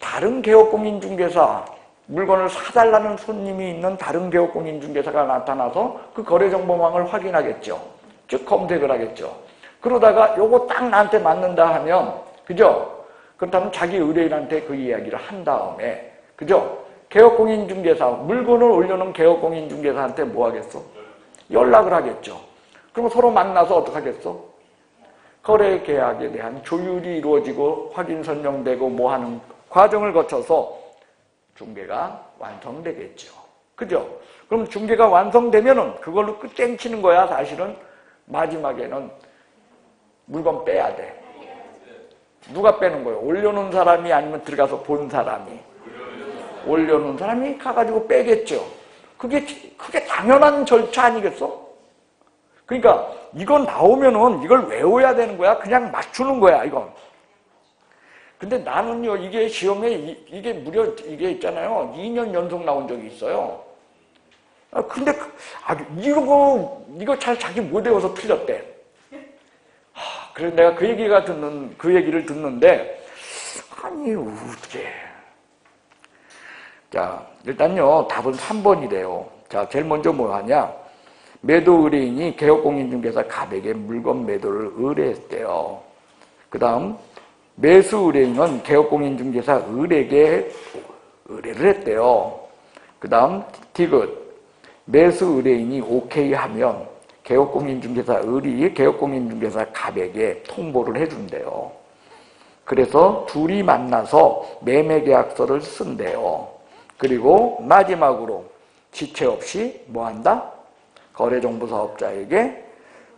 Speaker 1: 다른 개업공인중개사 물건을 사달라는 손님이 있는 다른 개업공인중개사가 나타나서 그 거래정보망을 확인하겠죠. 즉 검색을 하겠죠. 그러다가 요거 딱 나한테 맞는다 하면 그죠? 그렇다면 자기 의뢰인한테 그 이야기를 한 다음에 그죠? 개업공인중개사 물건을 올려놓은 개업공인중개사한테 뭐 하겠어? 연락을 하겠죠. 그럼 서로 만나서 어떻게 하겠어? 거래 계약에 대한 조율이 이루어지고 확인 설명되고 뭐 하는 과정을 거쳐서 중개가 완성되겠죠. 그죠? 그럼 중개가 완성되면은 그걸로 끝 땡치는 거야. 사실은 마지막에는 물건 빼야 돼. 누가 빼는 거예요? 올려놓은 사람이 아니면 들어가서 본 사람이? 올려놓은 사람이 가가지고 빼겠죠. 그게 당연한 절차 아니겠어? 그러니까 이건 나오면은 이걸 외워야 되는 거야. 그냥 맞추는 거야, 이건. 근데 나는요, 이게 시험에 이게 무려 이게 있잖아요. 2년 연속 나온 적이 있어요. 근데 이거 잘 자기 못 외워서 틀렸대. 그래서 내가 그 얘기를 듣는데 아니 어떻게? 자 일단요 답은 3번이래요. 자 제일 먼저 뭐 하냐? 매도 의뢰인이 개업공인중개사 갑에게 물건 매도를 의뢰했대요. 그 다음 매수 의뢰인은 개업공인중개사 을에게 의뢰를 했대요. 그 다음 디귿 매수 의뢰인이 오케이 하면 개업공인중개사 을이 개업공인중개사 갑에게 통보를 해준대요. 그래서 둘이 만나서 매매계약서를 쓴대요. 그리고 마지막으로 지체 없이 뭐한다? 거래정보사업자에게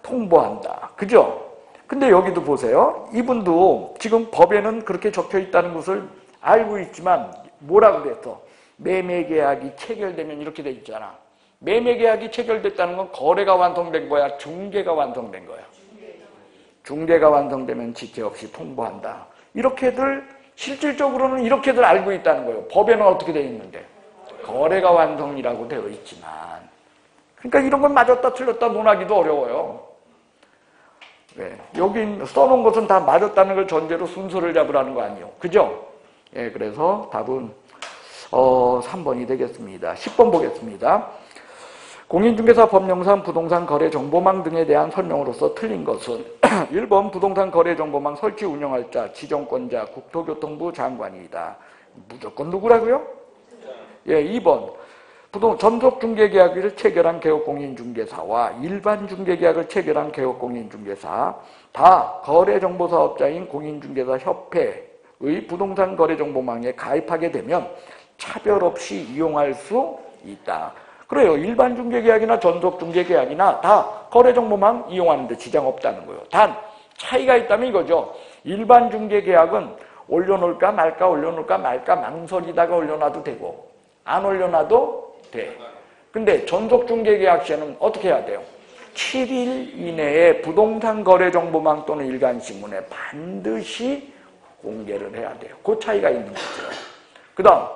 Speaker 1: 통보한다. 그죠? 근데 여기도 보세요. 이분도 지금 법에는 그렇게 적혀 있다는 것을 알고 있지만 뭐라고 그랬어? 매매계약이 체결되면 이렇게 돼 있잖아. 매매계약이 체결됐다는 건 거래가 완성된 거야? 중개가 완성된 거야? 중개가 완성되면 지체 없이 통보한다. 이렇게들 실질적으로는 이렇게들 알고 있다는 거예요. 법에는 어떻게 되어 있는데? 거래가 완성이라고 되어 있지만 그러니까 이런 건 맞았다 틀렸다 논하기도 어려워요. 네. 여기 써놓은 것은 다 맞았다는 걸 전제로 순서를 잡으라는 거 아니에요. 그죠? 예, 그래서 답은 3번이 되겠습니다. 10번 보겠습니다. 공인중개사 법령상 부동산 거래 정보망 등에 대한 설명으로서 틀린 것은 1번 부동산 거래 정보망 설치 운영할 자, 지정권자, 국토교통부 장관이다. 무조건 누구라고요? 예, 2번 전속중개계약을 체결한 개업공인중개사와 일반 중개계약을 체결한 개업공인중개사 다 거래정보사업자인 공인중개사협회의 부동산 거래정보망에 가입하게 되면 차별 없이 이용할 수 있다. 그래요. 일반 중개계약이나 전속중개계약이나 다 거래정보망 이용하는데 지장 없다는 거예요. 단 차이가 있다면 이거죠. 일반 중개계약은 올려놓을까 말까 올려놓을까 말까 망설이다가 올려놔도 되고 안 올려놔도 돼. 근데 전속중개계약 시에는 어떻게 해야 돼요? 7일 이내에 부동산 거래정보망 또는 일간신문에 반드시 공개를 해야 돼요. 그 차이가 있는 거죠. 그 다음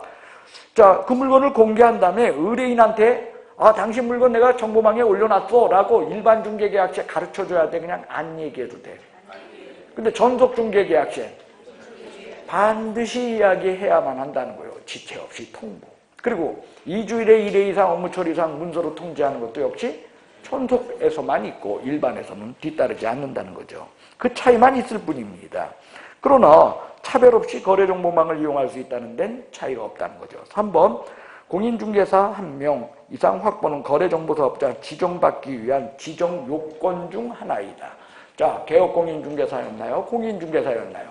Speaker 1: 자, 그 물건을 공개한 다음에 의뢰인한테 당신 물건 내가 정보망에 올려놨어 라고 일반 중개계약시에 가르쳐줘야 돼. 그냥 안 얘기해도 돼. 근데 전속중개계약시에 반드시 이야기해야만 한다는 거예요. 지체 없이 통보. 그리고 2주일에 1회 이상 업무 처리상 문서로 통지하는 것도 역시 전속에서만 있고 일반에서는 뒤따르지 않는다는 거죠. 그 차이만 있을 뿐입니다. 그러나 차별 없이 거래정보망을 이용할 수 있다는 데는 차이가 없다는 거죠. 3번 공인중개사 1명 이상 확보는 거래정보사업자 지정받기 위한 지정 요건 중 하나이다. 자, 개업공인중개사였나요? 공인중개사였나요?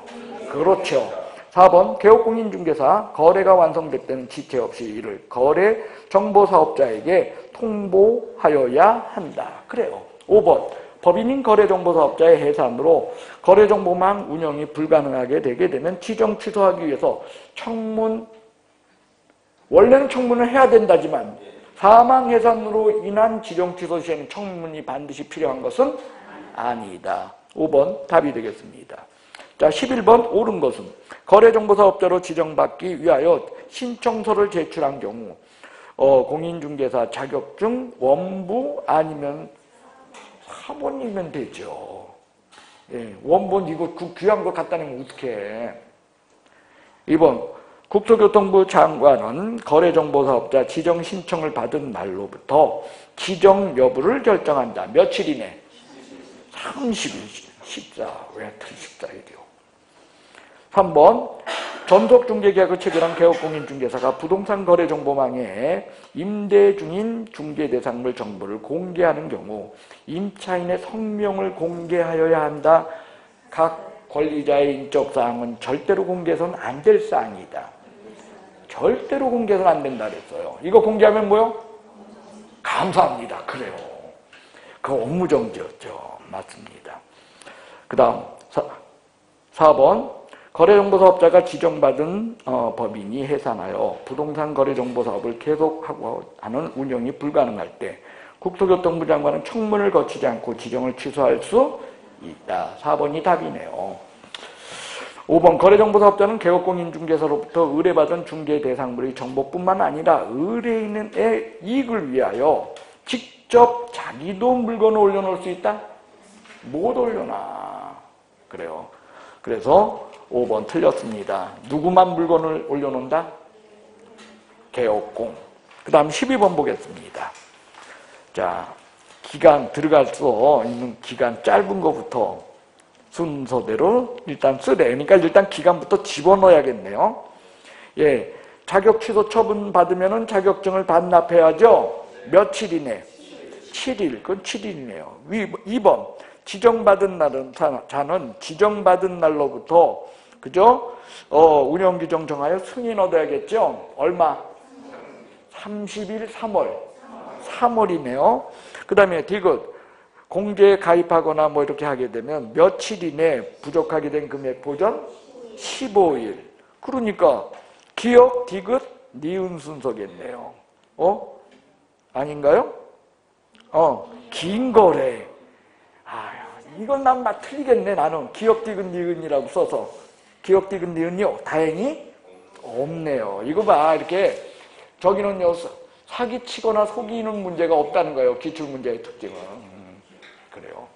Speaker 1: 그렇죠. 4번 개업공인중개사 거래가 완성될 때는 지체 없이 이를 거래정보사업자에게 통보하여야 한다. 그래요. 5번 법인인 거래정보사업자의 해산으로 거래정보망 운영이 불가능하게 되게 되면 지정 취소하기 위해서 원래는 청문을 해야 된다지만 사망 해산으로 인한 지정 취소 시에는 청문이 반드시 필요한 것은 아니다. 5번 답이 되겠습니다. 자, 11번 옳은 것은 거래정보사업자로 지정받기 위하여 신청서를 제출한 경우 공인중개사 자격증 원부 아니면 사본이면 되죠. 예, 원본 이거 귀한 거 갖다 내면 어떡해. 2번 국토교통부 장관은 거래정보사업자 지정 신청을 받은 날로부터 지정 여부를 결정한다. 며칠 이내? 30일. 14. 왜 14일이요? 3번 전속중개계약을 체결한 개업공인중개사가 부동산 거래정보망에 임대 중인 중개대상물 정보를 공개하는 경우 임차인의 성명을 공개하여야 한다. 각 권리자의 인적사항은 절대로 공개해서는 안 될 사항이다. 절대로 공개해서는 안 된다 그랬어요. 이거 공개하면 뭐요? 감사합니다. 그래요. 그 업무정지였죠. 맞습니다. 그 다음 4번 거래정보사업자가 지정받은 법인이 해산하여 부동산 거래정보사업을 계속하고 하는 운영이 불가능할 때 국토교통부 장관은 청문을 거치지 않고 지정을 취소할 수 있다. 4번이 답이네요. 5번 거래정보사업자는 개업공인중개사로부터 의뢰받은 중개대상물의 정보뿐만 아니라 의뢰인의 이익을 위하여 직접 자기도 물건을 올려놓을 수 있다? 못 올려놔. 그래요. 그래서 5번 틀렸습니다. 누구만 물건을 올려놓는다? 개업공. 그 다음 12번 보겠습니다. 자, 기간 들어갈 수 있는 기간 짧은 거부터 순서대로 일단 쓰래. 그러니까 일단 기간부터 집어넣어야겠네요. 예, 자격 취소 처분 받으면은 자격증을 반납해야죠. 며칠 이내? 7일. 그건 7일이네요. 2번 지정받은 날은 자는 지정받은 날로부터 그죠? 운영규정 정하여 승인 얻어야겠죠? 얼마? 30일 3월. 3월이네요. 그 다음에 디귿. 공제에 가입하거나 뭐 이렇게 하게 되면 며칠 이내 부족하게 된 금액 보전? 15일. 그러니까 기억, 디귿, 니은 순서겠네요. 아닌가요? 긴 거래. 이건 난 막 틀리겠네. 나는 기억, 디귿, 니은이라고 써서. 기억, 디귿, 니은요. 다행히 없네요. 이거 봐. 이렇게 저기는요. 사기치거나 속이는 문제가 없다는 거예요. 기출문제의 특징은. 그래요.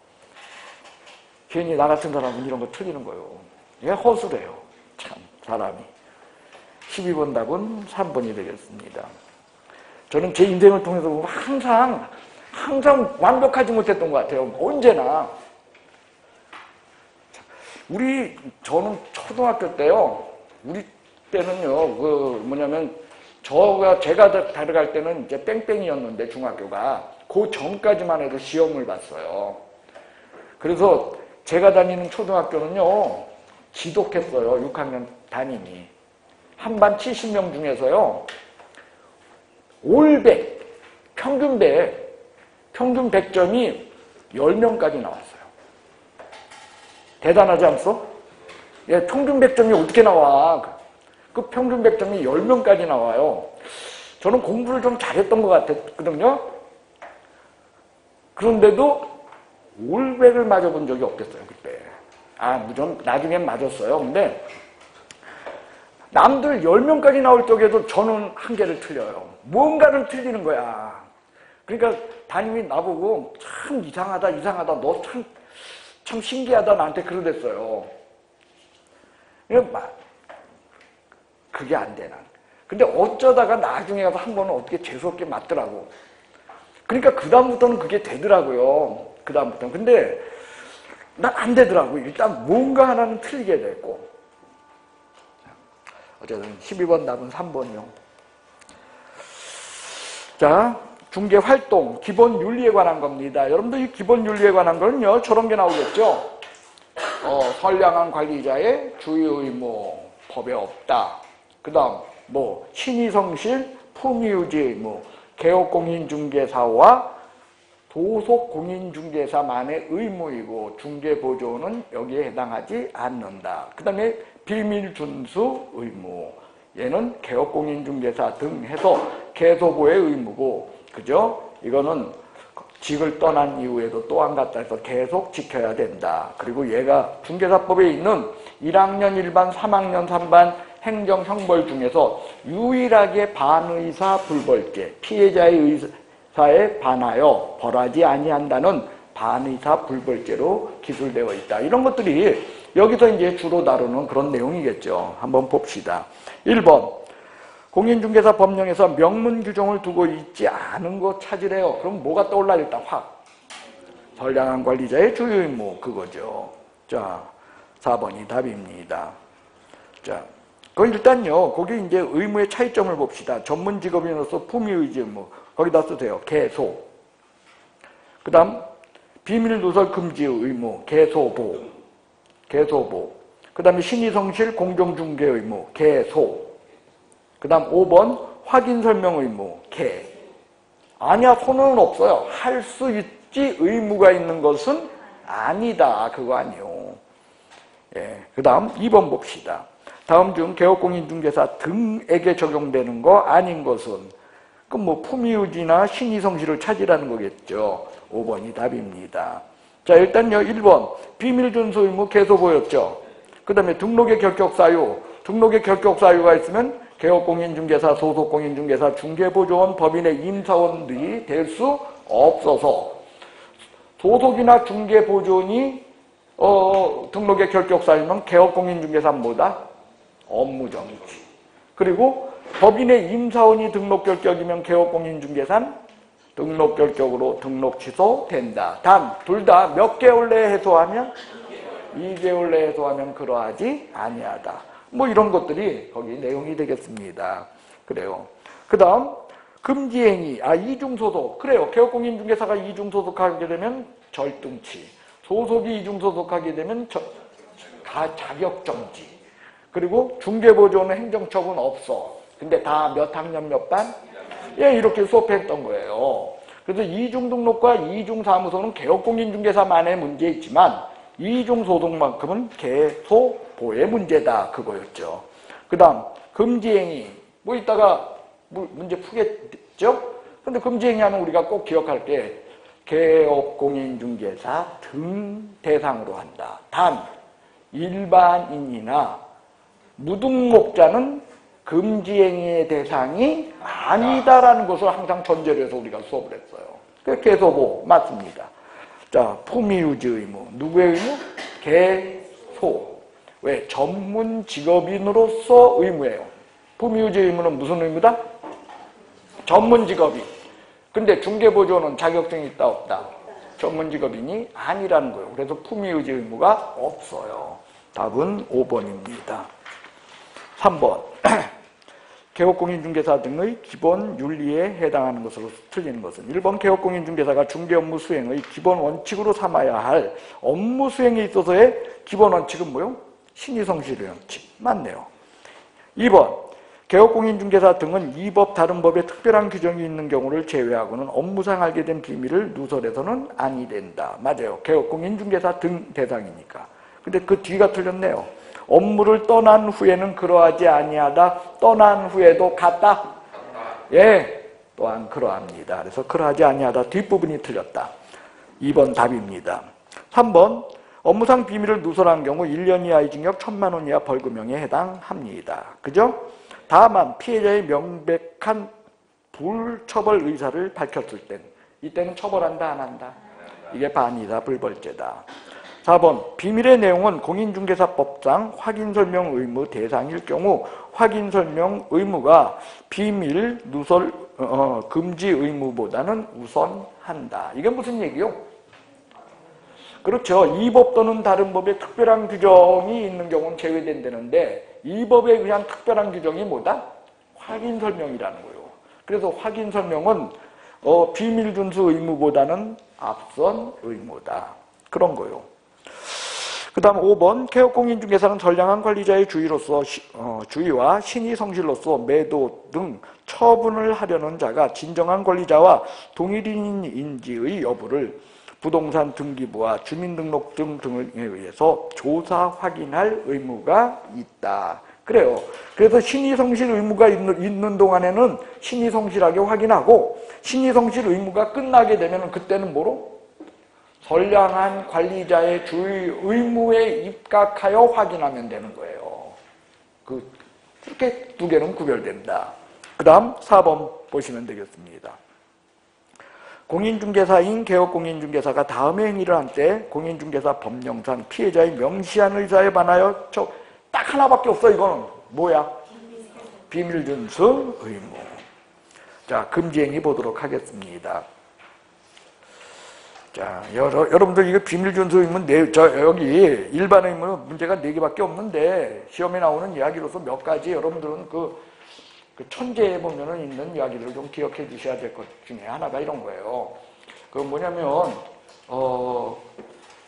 Speaker 1: 괜히 나 같은 사람은 이런 거 틀리는 거예요. 얘 허술해요. 참 사람이. 12번 답은 3번이 되겠습니다. 저는 제 인생을 통해서 보면 항상 완벽하지 못했던 것 같아요. 언제나. 저는 초등학교 때요. 우리 때는요. 제가 들어갈 때는 이제 뺑뺑이였는데 중학교가 그 전까지만 해도 시험을 봤어요. 그래서 제가 다니는 초등학교는요. 지독했어요. 6학년 담임이. 한 반 70명 중에서요. 올 100, 평균 100점이 10명까지 나왔어요. 대단하지 않소? 예, 평균 100점이 어떻게 나와? 그 평균 100점이 10명까지 나와요. 저는 공부를 좀 잘했던 것 같았거든요. 그런데도 올 100을 맞아본 적이 없겠어요, 그때. 나중엔 맞았어요. 근데 남들 10명까지 나올 적에도 저는 한 개를 틀려요. 뭔가를 틀리는 거야. 그러니까 담임이 나보고 참 이상하다. 너 참 신기하다. 나한테 그러랬어요. 그게 안 돼, 난. 근데 어쩌다가 나중에 가서 한 번은 어떻게 재수없게 맞더라고. 그러니까 그다음부터는 그게 되더라고요. 그다음부터는. 근데 난 안 되더라고. 일단 뭔가 하나는 틀리게 됐고. 어쨌든 12번 답은 3번이요. 자, 중개활동, 기본 윤리에 관한 겁니다. 여러분들 이 기본 윤리에 관한 거는요. 저런 게 나오겠죠. 선량한 관리자의 주요 의무, 법에 없다. 그 다음 신의성실, 품위유지 의무, 개업공인중개사와 도속공인중개사만의 의무이고 중개보조는 여기에 해당하지 않는다. 그 다음에 비밀준수 의무, 얘는 개업공인중개사 등 해서 개소보의 의무고, 그죠? 이거는 직을 떠난 이후에도 또 안 갔다 해서 계속 지켜야 된다. 그리고 얘가 중개사법에 있는 1학년 1반, 3학년 3반 행정 형벌 중에서 유일하게 반의사 불벌죄, 피해자의 의사에 반하여 벌하지 아니한다는 반의사 불벌죄로 기술되어 있다. 이런 것들이 여기서 이제 주로 다루는 그런 내용이겠죠. 한번 봅시다. 1번. 공인중개사 법령에서 명문 규정을 두고 있지 않은 거 찾으래요. 그럼 뭐가 떠올라? 일단 확. 선량한 관리자의 주요 의무, 그거죠. 자, 4번이 답입니다. 자, 그건 일단요, 거기 이제 의무의 차이점을 봅시다. 전문 직업인으로서 품위의지 의무, 거기다 쓰세요. 개소. 그 다음, 비밀 누설 금지 의무, 개소보. 그 다음에 신의성실 공정중개 의무, 개소. 그 다음 5번 확인설명 의무, 개. 아니야, 소는 없어요. 할 수 있지 의무가 있는 것은 아니다. 그거 아니요. 예, 그 다음 2번 봅시다. 다음 중 개업공인중개사 등에게 적용되는 거 아닌 것은 그럼 품위유지나 신의성실을 찾으라는 거겠죠. 5번이 답입니다. 자, 일단요 1번 비밀준수 의무 개소보였죠. 그 다음에 등록의 결격사유. 등록의 결격사유가 있으면 개업공인중개사, 소속공인중개사, 중개보조원, 법인의 임사원들이 될 수 없어서 소속이나 중개보조원이 등록의 결격사유면 개업공인중개사는 뭐다? 업무정지. 그리고 법인의 임사원이 등록결격이면 개업공인중개사는 등록결격으로 등록 취소된다. 단, 둘 다 몇 개월 내에 해소하면? 2개월 내에 해소하면 그러하지 아니하다. 이런 것들이 거기 내용이 되겠습니다. 그래요. 그 다음, 금지행위, 이중소속. 그래요. 개업공인중개사가 이중소속하게 되면 절등치. 소속이 이중소속하게 되면 자격정지. 그리고 중개보조는 행정처분 없어. 근데 다 몇 학년 몇 반? 예, 이렇게 수업했던 거예요. 그래서 이중등록과 이중사무소는 개업공인중개사만의 문제 있지만 이중소속만큼은 개소보의 문제다. 그거였죠. 그 다음 금지행위. 이따가 문제 푸겠죠? 근데 금지행위 하면 우리가 꼭 기억할 게 개업공인중개사 등 대상으로 한다. 단 일반인이나 무등록자는 금지행위의 대상이 아니다라는 것을 항상 전제로 해서 우리가 수업을 했어요. 그 개소보 맞습니다. 자, 품위유지 의무. 누구의 의무? 개소. 왜? 전문 직업인으로서 의무예요. 품위유지 의무는 무슨 의무다? 전문 직업인. 근데 중개보조는 자격증이 있다 없다? 전문 직업인이 아니라는 거예요. 그래서 품위유지 의무가 없어요. 답은 5번입니다. 3번. 개업공인중개사 등의 기본 윤리에 해당하는 것으로 틀리는 것은 1번 개업공인중개사가 중개업무 수행의 기본 원칙으로 삼아야 할 업무 수행에 있어서의 기본 원칙은 뭐요? 신의성실의 원칙. 맞네요. 2번 개업공인중개사 등은 이 법 다른 법에 특별한 규정이 있는 경우를 제외하고는 업무상 알게 된 비밀을 누설해서는 아니 된다. 맞아요. 개업공인중개사 등 대상이니까. 근데 그 뒤가 틀렸네요. 업무를 떠난 후에는 그러하지 아니하다. 떠난 후에도 같다. 예, 또한 그러합니다. 그래서 그러하지 아니하다 뒷부분이 틀렸다. 2번 답입니다. 3번 업무상 비밀을 누설한 경우 1년 이하의 징역 1,000만 원 이하 벌금형에 해당합니다. 그죠? 다만 피해자의 명백한 불처벌 의사를 밝혔을 땐 이때는 처벌한다 안 한다? 이게 반의다 불벌죄다. 4번 비밀의 내용은 공인중개사법상 확인설명 의무 대상일 경우 확인설명 의무가 비밀 누설 금지 의무보다는 우선한다. 이게 무슨 얘기요? 그렇죠. 이 법 또는 다른 법에 특별한 규정이 있는 경우는 제외된다는데 이 법에 의한 특별한 규정이 뭐다? 확인설명이라는 거예요. 그래서 확인설명은 비밀 준수 의무보다는 앞선 의무다. 그런 거예요. 그 다음 5번 개업공인중개사는 선량한 관리자의 주의와 신의성실로서 매도 등 처분을 하려는 자가 진정한 권리자와 동일인인지의 여부를 부동산 등기부와 주민등록증 등에 의해서 조사 확인할 의무가 있다. 그래요. 그래서 신의성실 의무가 있는 동안에는 신의성실하게 확인하고 신의성실 의무가 끝나게 되면 그때는 뭐로? 선량한 관리자의 주의 의무에 입각하여 확인하면 되는 거예요. 그렇게 두 개는 구별된다. 그 다음 4번 보시면 되겠습니다. 공인중개사인 개업공인중개사가 다음의 행위를 한 때 공인중개사 법령상 피해자의 명시한 의사에 반하여 딱 하나밖에 없어. 이거는 뭐야? 비밀준수 의무. 자, 금지행위 보도록 하겠습니다. 자, 여러분들 이거 비밀준수 의무는 여기 일반 의무는 문제가 4개밖에 없는데 시험에 나오는 이야기로서 몇 가지 여러분들은 그 천재에 보면은 있는 이야기를 좀 기억해 주셔야 될 것 중에 하나가 이런 거예요. 그 뭐냐면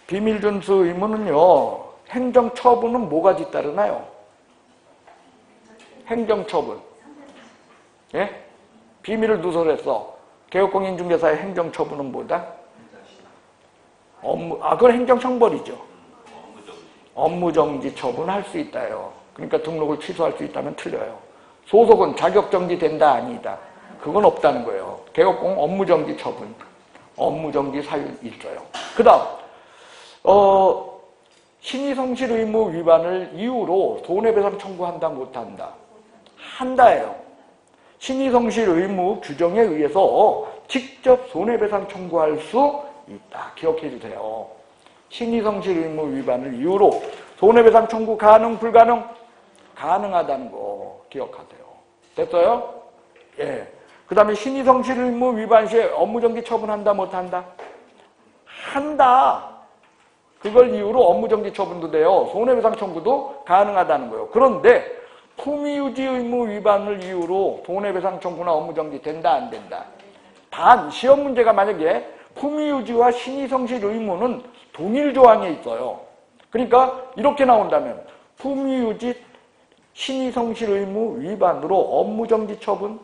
Speaker 1: 비밀준수 의무는요, 행정처분은 뭐가 뒤따르나요? 행정처분. 예? 비밀을 누설했어. 개업공인중개사의 행정처분은 뭐다? 그건 행정청벌이죠. 업무정지 처분할 수 있다요. 그러니까 등록을 취소할 수 있다면 틀려요. 소속은 자격정지 된다 아니다. 그건 없다는 거예요. 개업공 업무정지 처분, 업무정지 사유 있어요. 그 다음 신의성실 의무 위반을 이유로 손해배상 청구한다 못한다? 한다예요. 신의성실 의무 규정에 의해서 직접 손해배상 청구할 수 있다. 기억해 주세요. 신의성실 의무 위반을 이유로 손해배상 청구 가능 불가능? 가능하다는 거 기억하세요. 됐어요? 예. 그 다음에 신의성실 의무 위반 시에 업무정지 처분한다 못한다? 한다. 그걸 이유로 업무정지 처분도 돼요. 손해배상 청구도 가능하다는 거예요. 그런데 품위유지 의무 위반을 이유로 손해배상 청구나 업무정지 된다 안 된다? 단 시험 문제가 만약에 품위유지와 신의성실 의무는 동일 조항에 있어요. 그러니까 이렇게 나온다면 품위유지 신의성실 의무 위반으로 업무정지 처분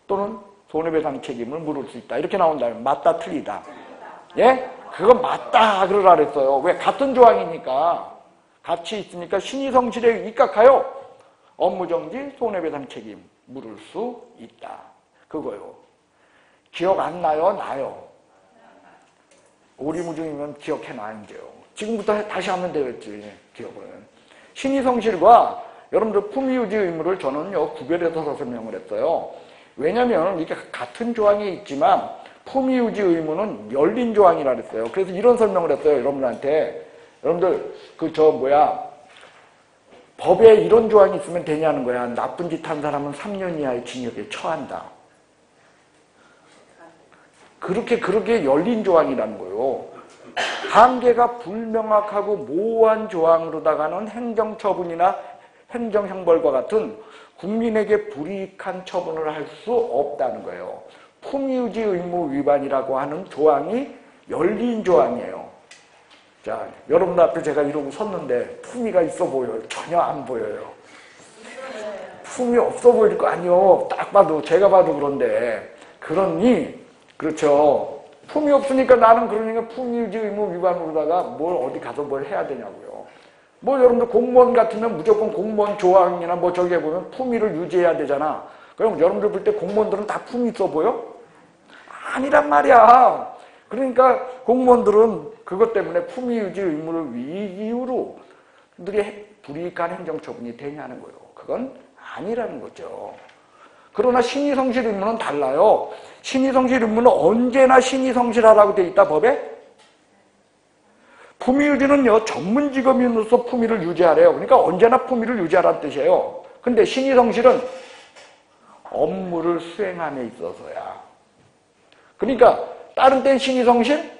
Speaker 1: 또는 손해배상 책임을 물을 수 있다. 이렇게 나온다면 맞다 틀리다? 예? 그건 맞다 그러라 그랬어요. 왜? 같은 조항이니까 같이 있으니까 신의성실에 입각하여 업무정지 손해배상 책임 물을 수 있다. 그거요. 기억 안 나요? 나요? 오리무중이면 기억해놔야죠. 지금부터 다시 하면 되겠지. 기억을. 신의성실과 여러분들 품위유지 의무를 저는요 구별해서 설명을 했어요. 왜냐하면 이게 같은 조항에 있지만 품위유지 의무는 열린 조항이라 그랬어요. 그래서 이런 설명을 했어요. 여러분들한테. 여러분들 법에 이런 조항이 있으면 되냐는 거야. 나쁜 짓 한 사람은 3년 이하의 징역에 처한다. 그렇게 열린 조항이라는 거예요. 한계가 불명확하고 모호한 조항으로다가는 행정처분이나 행정형벌과 같은 국민에게 불이익한 처분을 할 수 없다는 거예요. 품위유지 의무 위반이라고 하는 조항이 열린 조항이에요. 자, 여러분들 앞에 제가 이러고 섰는데 품위가 있어 보여요? 전혀 안 보여요. 품위 없어 보일 거 아니요. 딱 봐도, 제가 봐도 그런데. 그러니, 그렇죠. 품위 없으니까 나는 그러니까 품위유지 의무 위반으로다가 어디 가서 뭘 해야 되냐고요. 여러분들 공무원 같으면 무조건 공무원 조항이나 저기에 보면 품위를 유지해야 되잖아. 그럼 여러분들 볼 때 공무원들은 다 품위 있어 보여? 아니란 말이야. 그러니까 공무원들은 그것 때문에 품위유지 의무를 이유로 들이 불이익한 행정처분이 되냐는 거예요. 그건 아니라는 거죠. 그러나 신의성실 의무는 달라요. 신의성실 의무는 언제나 신의성실하라고 돼 있다, 법에? 품위유지는요, 전문직업인으로서 품위를 유지하래요. 그러니까 언제나 품위를 유지하라는 뜻이에요. 근데 신의성실은 업무를 수행함에 있어서야. 그러니까 다른 땐 신의성실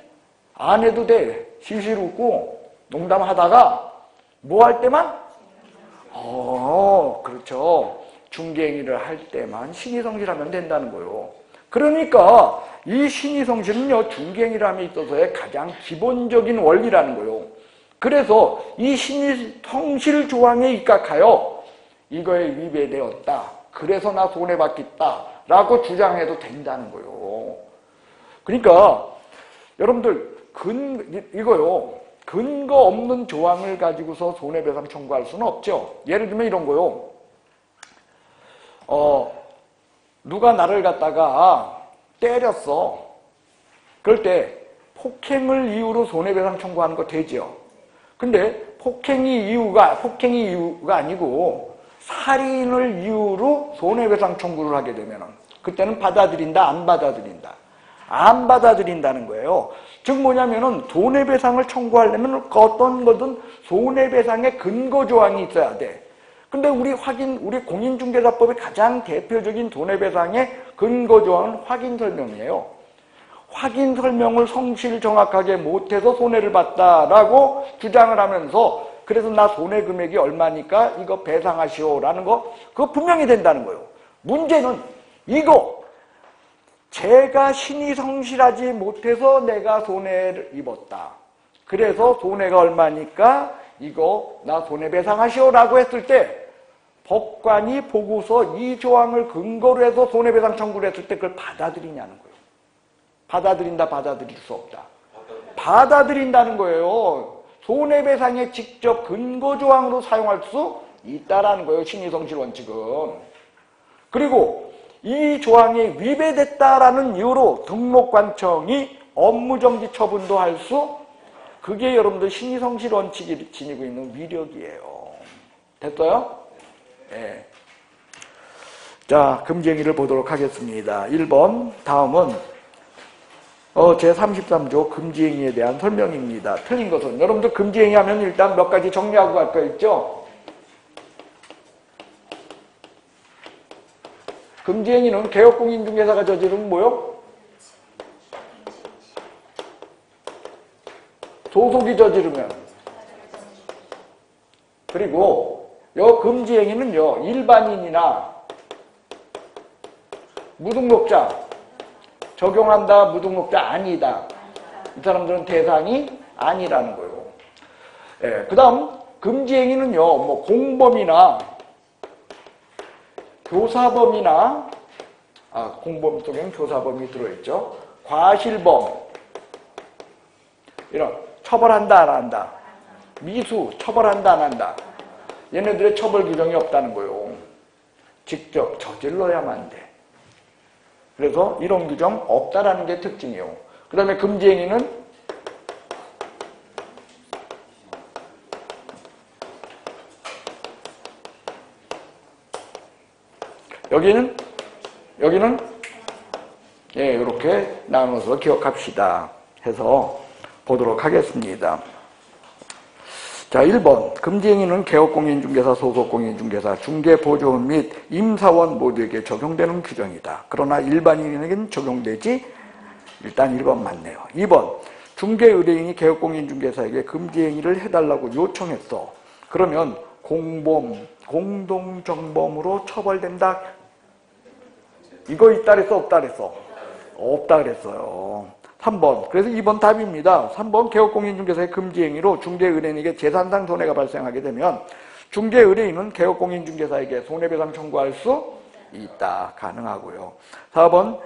Speaker 1: 안 해도 돼. 실실 웃고 농담하다가 뭐 할 때만? 그렇죠. 중개행위를 할 때만 신의성실하면 된다는 거예요. 그러니까 이 신의성실은요, 중개행위함에 있어서의 가장 기본적인 원리라는 거예요. 그래서 이 신의성실 조항에 입각하여 이거에 위배되었다. 그래서 나 손해받겠다. 라고 주장해도 된다는 거예요. 그러니까 여러분들 이거요. 근거 없는 조항을 가지고서 손해배상 청구할 수는 없죠. 예를 들면 이런 거요. 누가 나를 갖다가 때렸어. 그럴 때 폭행을 이유로 손해배상 청구하는 거 되죠. 근데 폭행이 이유가 아니고 살인을 이유로 손해배상 청구를 하게 되면은 그때는 받아들인다, 안 받아들인다. 안 받아들인다는 거예요. 즉 뭐냐면은 손해배상을 청구하려면 어떤 거든 손해배상의 근거 조항이 있어야 돼. 근데 우리 공인중개사법의 가장 대표적인 손해배상의 근거 조항은 확인 설명이에요. 확인 설명을 성실 정확하게 못해서 손해를 봤다라고 주장을 하면서 그래서 나 손해 금액이 얼마니까 이거 배상하시오라는 거 그거 분명히 된다는 거예요. 문제는 이거 제가 신이 성실하지 못해서 내가 손해를 입었다. 그래서 손해가 얼마니까 이거 나 손해배상하시오라고 했을 때 법관이 보고서 이 조항을 근거로 해서 손해배상 청구를 했을 때 그걸 받아들이냐는 거예요. 받아들인다, 받아들일 수 없다. 받아들인다는 거예요. 손해배상의 직접 근거조항으로 사용할 수 있다라는 거예요. 신의성실 원칙은. 그리고 이 조항이 위배됐다라는 이유로 등록관청이 업무정지 처분도 할 수, 그게 여러분들 신의성실 원칙이 지니고 있는 위력이에요. 됐어요? 네. 자, 금지행위를 보도록 하겠습니다. 1번, 다음은 제33조 금지행위에 대한 설명입니다. 틀린 것은 여러분들 금지행위 하면 일단 몇 가지 정리하고 갈 거 있죠? 금지행위는 개업공인중개사가 저지르면 뭐요? 소속이 저지르면. 그리고 요 금지행위는요, 일반인이나 무등록자 적용한다, 무등록자 아니다. 이 사람들은 대상이 아니라는 거예요. 예, 그 다음 금지행위는요, 뭐 공범이나 교사범이나 공범 속에는 교사범이 들어있죠. 과실범 이런 처벌한다 안 한다. 미수 처벌한다 안 한다. 얘네들의 처벌 규정이 없다는 거예요. 직접 저질러야만 돼. 그래서 이런 규정 없다라는 게 특징이에요. 그 다음에 금지행위는 여기는 예, 이렇게 나눠서 기억합시다. 해서 보도록 하겠습니다. 자, 1번. 금지행위는 개업공인중개사, 소속공인중개사, 중개보조원 및 임사원 모두에게 적용되는 규정이다. 그러나 일반인에게는 적용되지, 일단 1번 맞네요. 2번. 중개의뢰인이 개업공인중개사에게 금지행위를 해달라고 요청했어. 그러면 공동정범으로 처벌된다. 이거 있다 그랬어, 없다 그랬어? 없다 그랬어요. 3번. 그래서 2번 답입니다. 3번. 개업공인중개사의 금지행위로 중개의뢰인에게 재산상 손해가 발생하게 되면 중개의뢰인은 개업공인중개사에게 손해배상 청구할 수 있다. 가능하고요. 4번.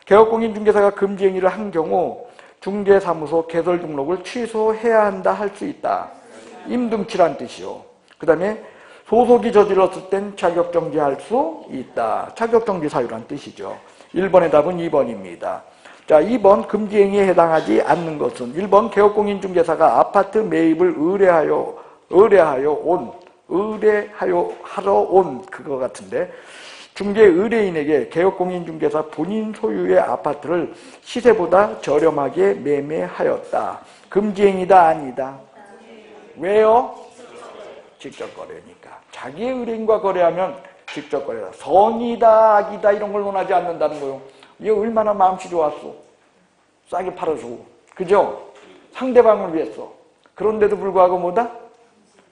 Speaker 1: 개업공인중개사가 금지행위를 한 경우 중개사무소 개설 등록을 취소해야 한다. 할 수 있다. 임등치란 뜻이요. 그 다음에 소속이 저질렀을 땐 자격정지할 수 있다. 자격정지 사유란 뜻이죠. 1번의 답은 2번입니다. 자, 2번 금지행위에 해당하지 않는 것은 1번 개업공인중개사가 아파트 매입을 의뢰하러 온 그거 같은데 중개의뢰인에게 개업공인중개사 본인 소유의 아파트를 시세보다 저렴하게 매매하였다. 금지행위다 아니다? 왜요? 직접 거래니까. 자기의 의뢰인과 거래하면 직접 거래다. 선이다 악이다 이런 걸 논하지 않는다는 거요. 얘 얼마나 마음씨 좋았어. 싸게 팔아주고. 그죠? 상대방을 위해서. 그런데도 불구하고 뭐다?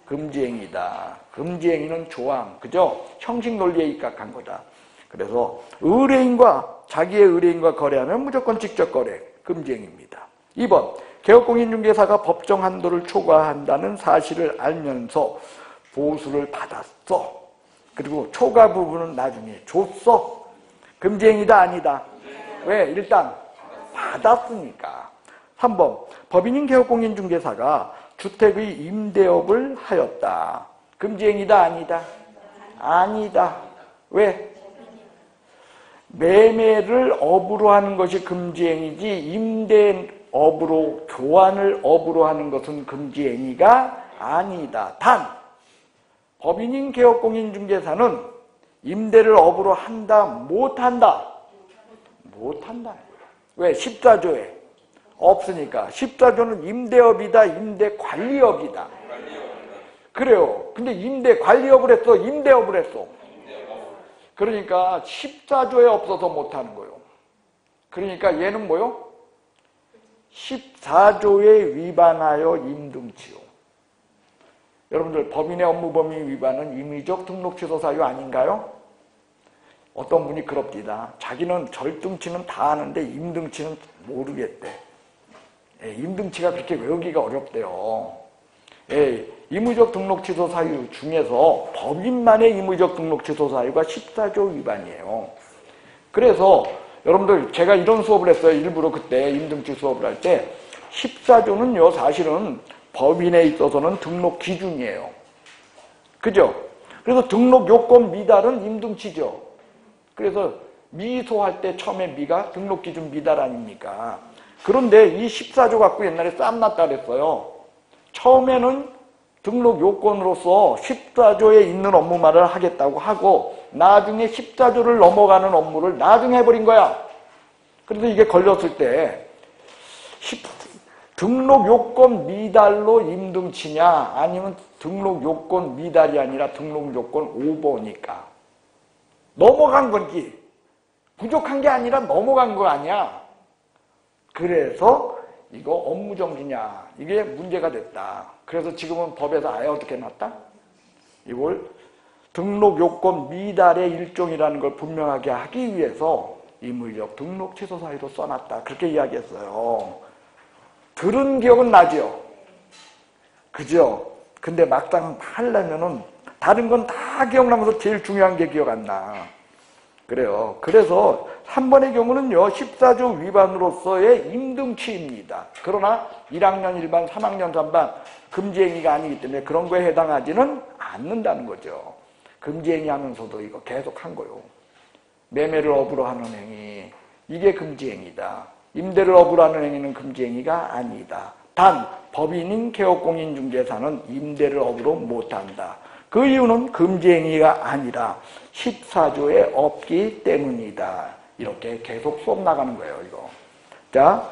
Speaker 1: 금지행위다. 금지행위는 조항. 그죠? 형식 논리에 입각한 거다. 그래서 자기의 의뢰인과 거래하면 무조건 직접 거래. 금지행위입니다. 2번. 개업공인중개사가 법정 한도를 초과한다는 사실을 알면서 보수를 받았어. 그리고 초과 부분은 나중에 줬어. 금지행위다 아니다? 왜? 일단 받았으니까. 3번. 법인인 개업공인중개사가 주택의 임대업을 하였다. 금지행위다 아니다? 아니다. 왜? 매매를 업으로 하는 것이 금지행위지 임대업으로 교환을 업으로 하는 것은 금지행위가 아니다. 단 법인인 개업공인중개사는 임대를 업으로 한다, 못한다? 못한다. 왜? 14조에 없으니까. 14조는 임대업이다, 임대관리업이다. 그래요. 근데 임대관리업을 했어, 임대업을 했어. 그러니까 14조에 없어서 못하는 거예요. 그러니까 얘는 뭐요? 14조에 위반하여 임등치요. 여러분들 법인의 업무범위 위반은 임의적 등록 취소 사유 아닌가요? 어떤 분이 그럽디다. 자기는 절등치는 다 아는데 임등치는 모르겠대. 예, 임등치가 그렇게 외우기가 어렵대요. 예, 임의적 등록 취소 사유 중에서 법인만의 임의적 등록 취소 사유가 14조 위반이에요. 그래서 여러분들 제가 이런 수업을 했어요. 일부러 그때 임등치 수업을 할 때 14조는요 사실은 법인에 있어서는 등록 기준이에요. 그죠? 그래서 등록 요건 미달은 임등치죠. 그래서 미소할 때 처음에 미가 등록 기준 미달 아닙니까? 그런데 이 14조 갖고 옛날에 쌈났다 그랬어요. 처음에는 등록 요건으로서 14조에 있는 업무만을 하겠다고 하고 나중에 14조를 넘어가는 업무를 나중에 해버린 거야. 그래서 이게 걸렸을 때 등록 요건 미달로 임등치냐 아니면 등록 요건 미달이 아니라 등록 요건 오버니까 넘어간 건지 부족한 게 아니라 넘어간 거 아니야. 그래서 이거 업무정지냐 이게 문제가 됐다. 그래서 지금은 법에서 아예 어떻게 해놨다? 이걸 등록 요건 미달의 일종이라는 걸 분명하게 하기 위해서 임의적 등록 취소 사유로 써놨다. 그렇게 이야기했어요. 들은 기억은 나죠? 그죠? 근데 막상 하려면은 다른 건 다 기억나면서 제일 중요한 게 기억 안 나. 그래요. 그래서 3번의 경우는요 14조 위반으로서의 임등치입니다. 그러나 1학년 1반, 3학년 3반 금지행위가 아니기 때문에 그런 거에 해당하지는 않는다는 거죠. 금지행위 하면서도 이거 계속 한 거요. 매매를 업으로 하는 행위 이게 금지행위다. 임대를 업으로 하는 행위는 금지행위가 아니다. 단 법인인 개업공인중개사는 임대를 업으로 못한다. 그 이유는 금지행위가 아니라 14조에 없기 때문이다. 이렇게 계속 수업 나가는 거예요, 이거. 자,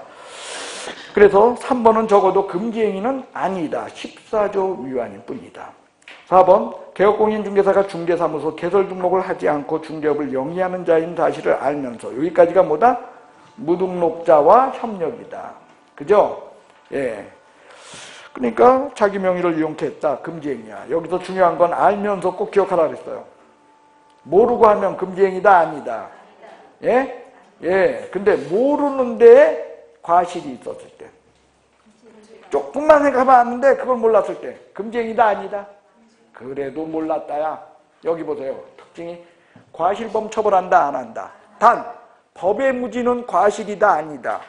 Speaker 1: 그래서 3번은 적어도 금지행위는 아니다. 14조 위반일 뿐이다. 4번, 개업공인중개사가 중개사무소 개설 등록을 하지 않고 중개업을 영위하는 자인 사실을 알면서, 여기까지가 뭐다? 무등록자와 협력이다. 그죠? 예. 그러니까 자기 명의를 이용케 했다. 금지행위야. 여기서 중요한 건 알면서 꼭 기억하라 그랬어요. 모르고 하면 금지행위다, 아니다? 예? 예. 근데 모르는데 과실이 있었을 때. 조금만 생각하면 아는데 그걸 몰랐을 때. 금지행위다, 아니다? 그래도 몰랐다야. 여기 보세요. 특징이 과실범 처벌한다, 안 한다. 단, 법의 무지는 과실이다, 아니다?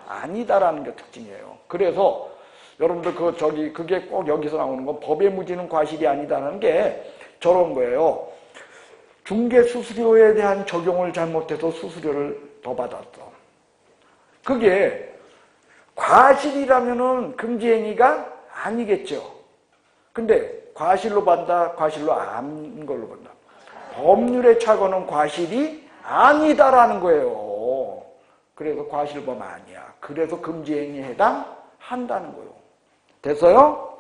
Speaker 1: 아니다라는 게 특징이에요. 그래서 여러분들 그게 꼭 여기서 나오는 건 법의 무지는 과실이 아니다라는 게 저런 거예요. 중개 수수료에 대한 적용을 잘못해서 수수료를 더 받았어. 그게 과실이라면은 금지행위가 아니겠죠. 근데 과실로 받다, 과실로 안 걸로 본다. 법률에 착오는 과실이 아니다라는 거예요. 그래서 과실범 아니야. 그래서 금지행위에 해당한다는 거예요. 됐어요?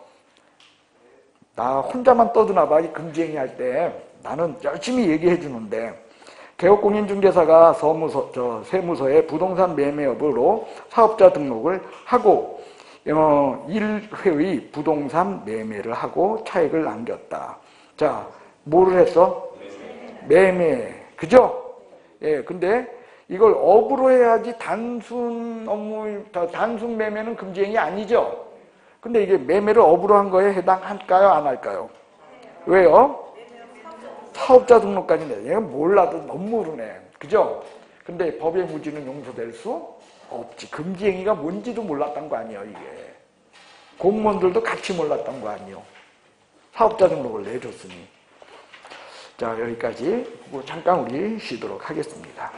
Speaker 1: 나 혼자만 떠드나 봐. 이 금지행위 할 때 나는 열심히 얘기해 주는데, 개업공인중개사가 세무서에 부동산 매매업으로 사업자 등록을 하고 1회의 부동산 매매를 하고 차익을 남겼다. 자, 뭐를 했어? 매매. 그죠? 예, 근데 이걸 업으로 해야지 단순 매매는 금지행위 아니죠? 근데 이게 매매를 업으로 한 거에 해당할까요? 안 할까요? 왜요? 사업자 등록까지 내. 얘가 몰라도 너무 모르네. 그죠? 근데 법의 무지는 용서될 수 없지. 금지행위가 뭔지도 몰랐던 거 아니에요, 이게. 공무원들도 같이 몰랐던 거 아니에요. 사업자 등록을 내줬으니. 자, 여기까지 보고 잠깐 우리 쉬도록 하겠습니다.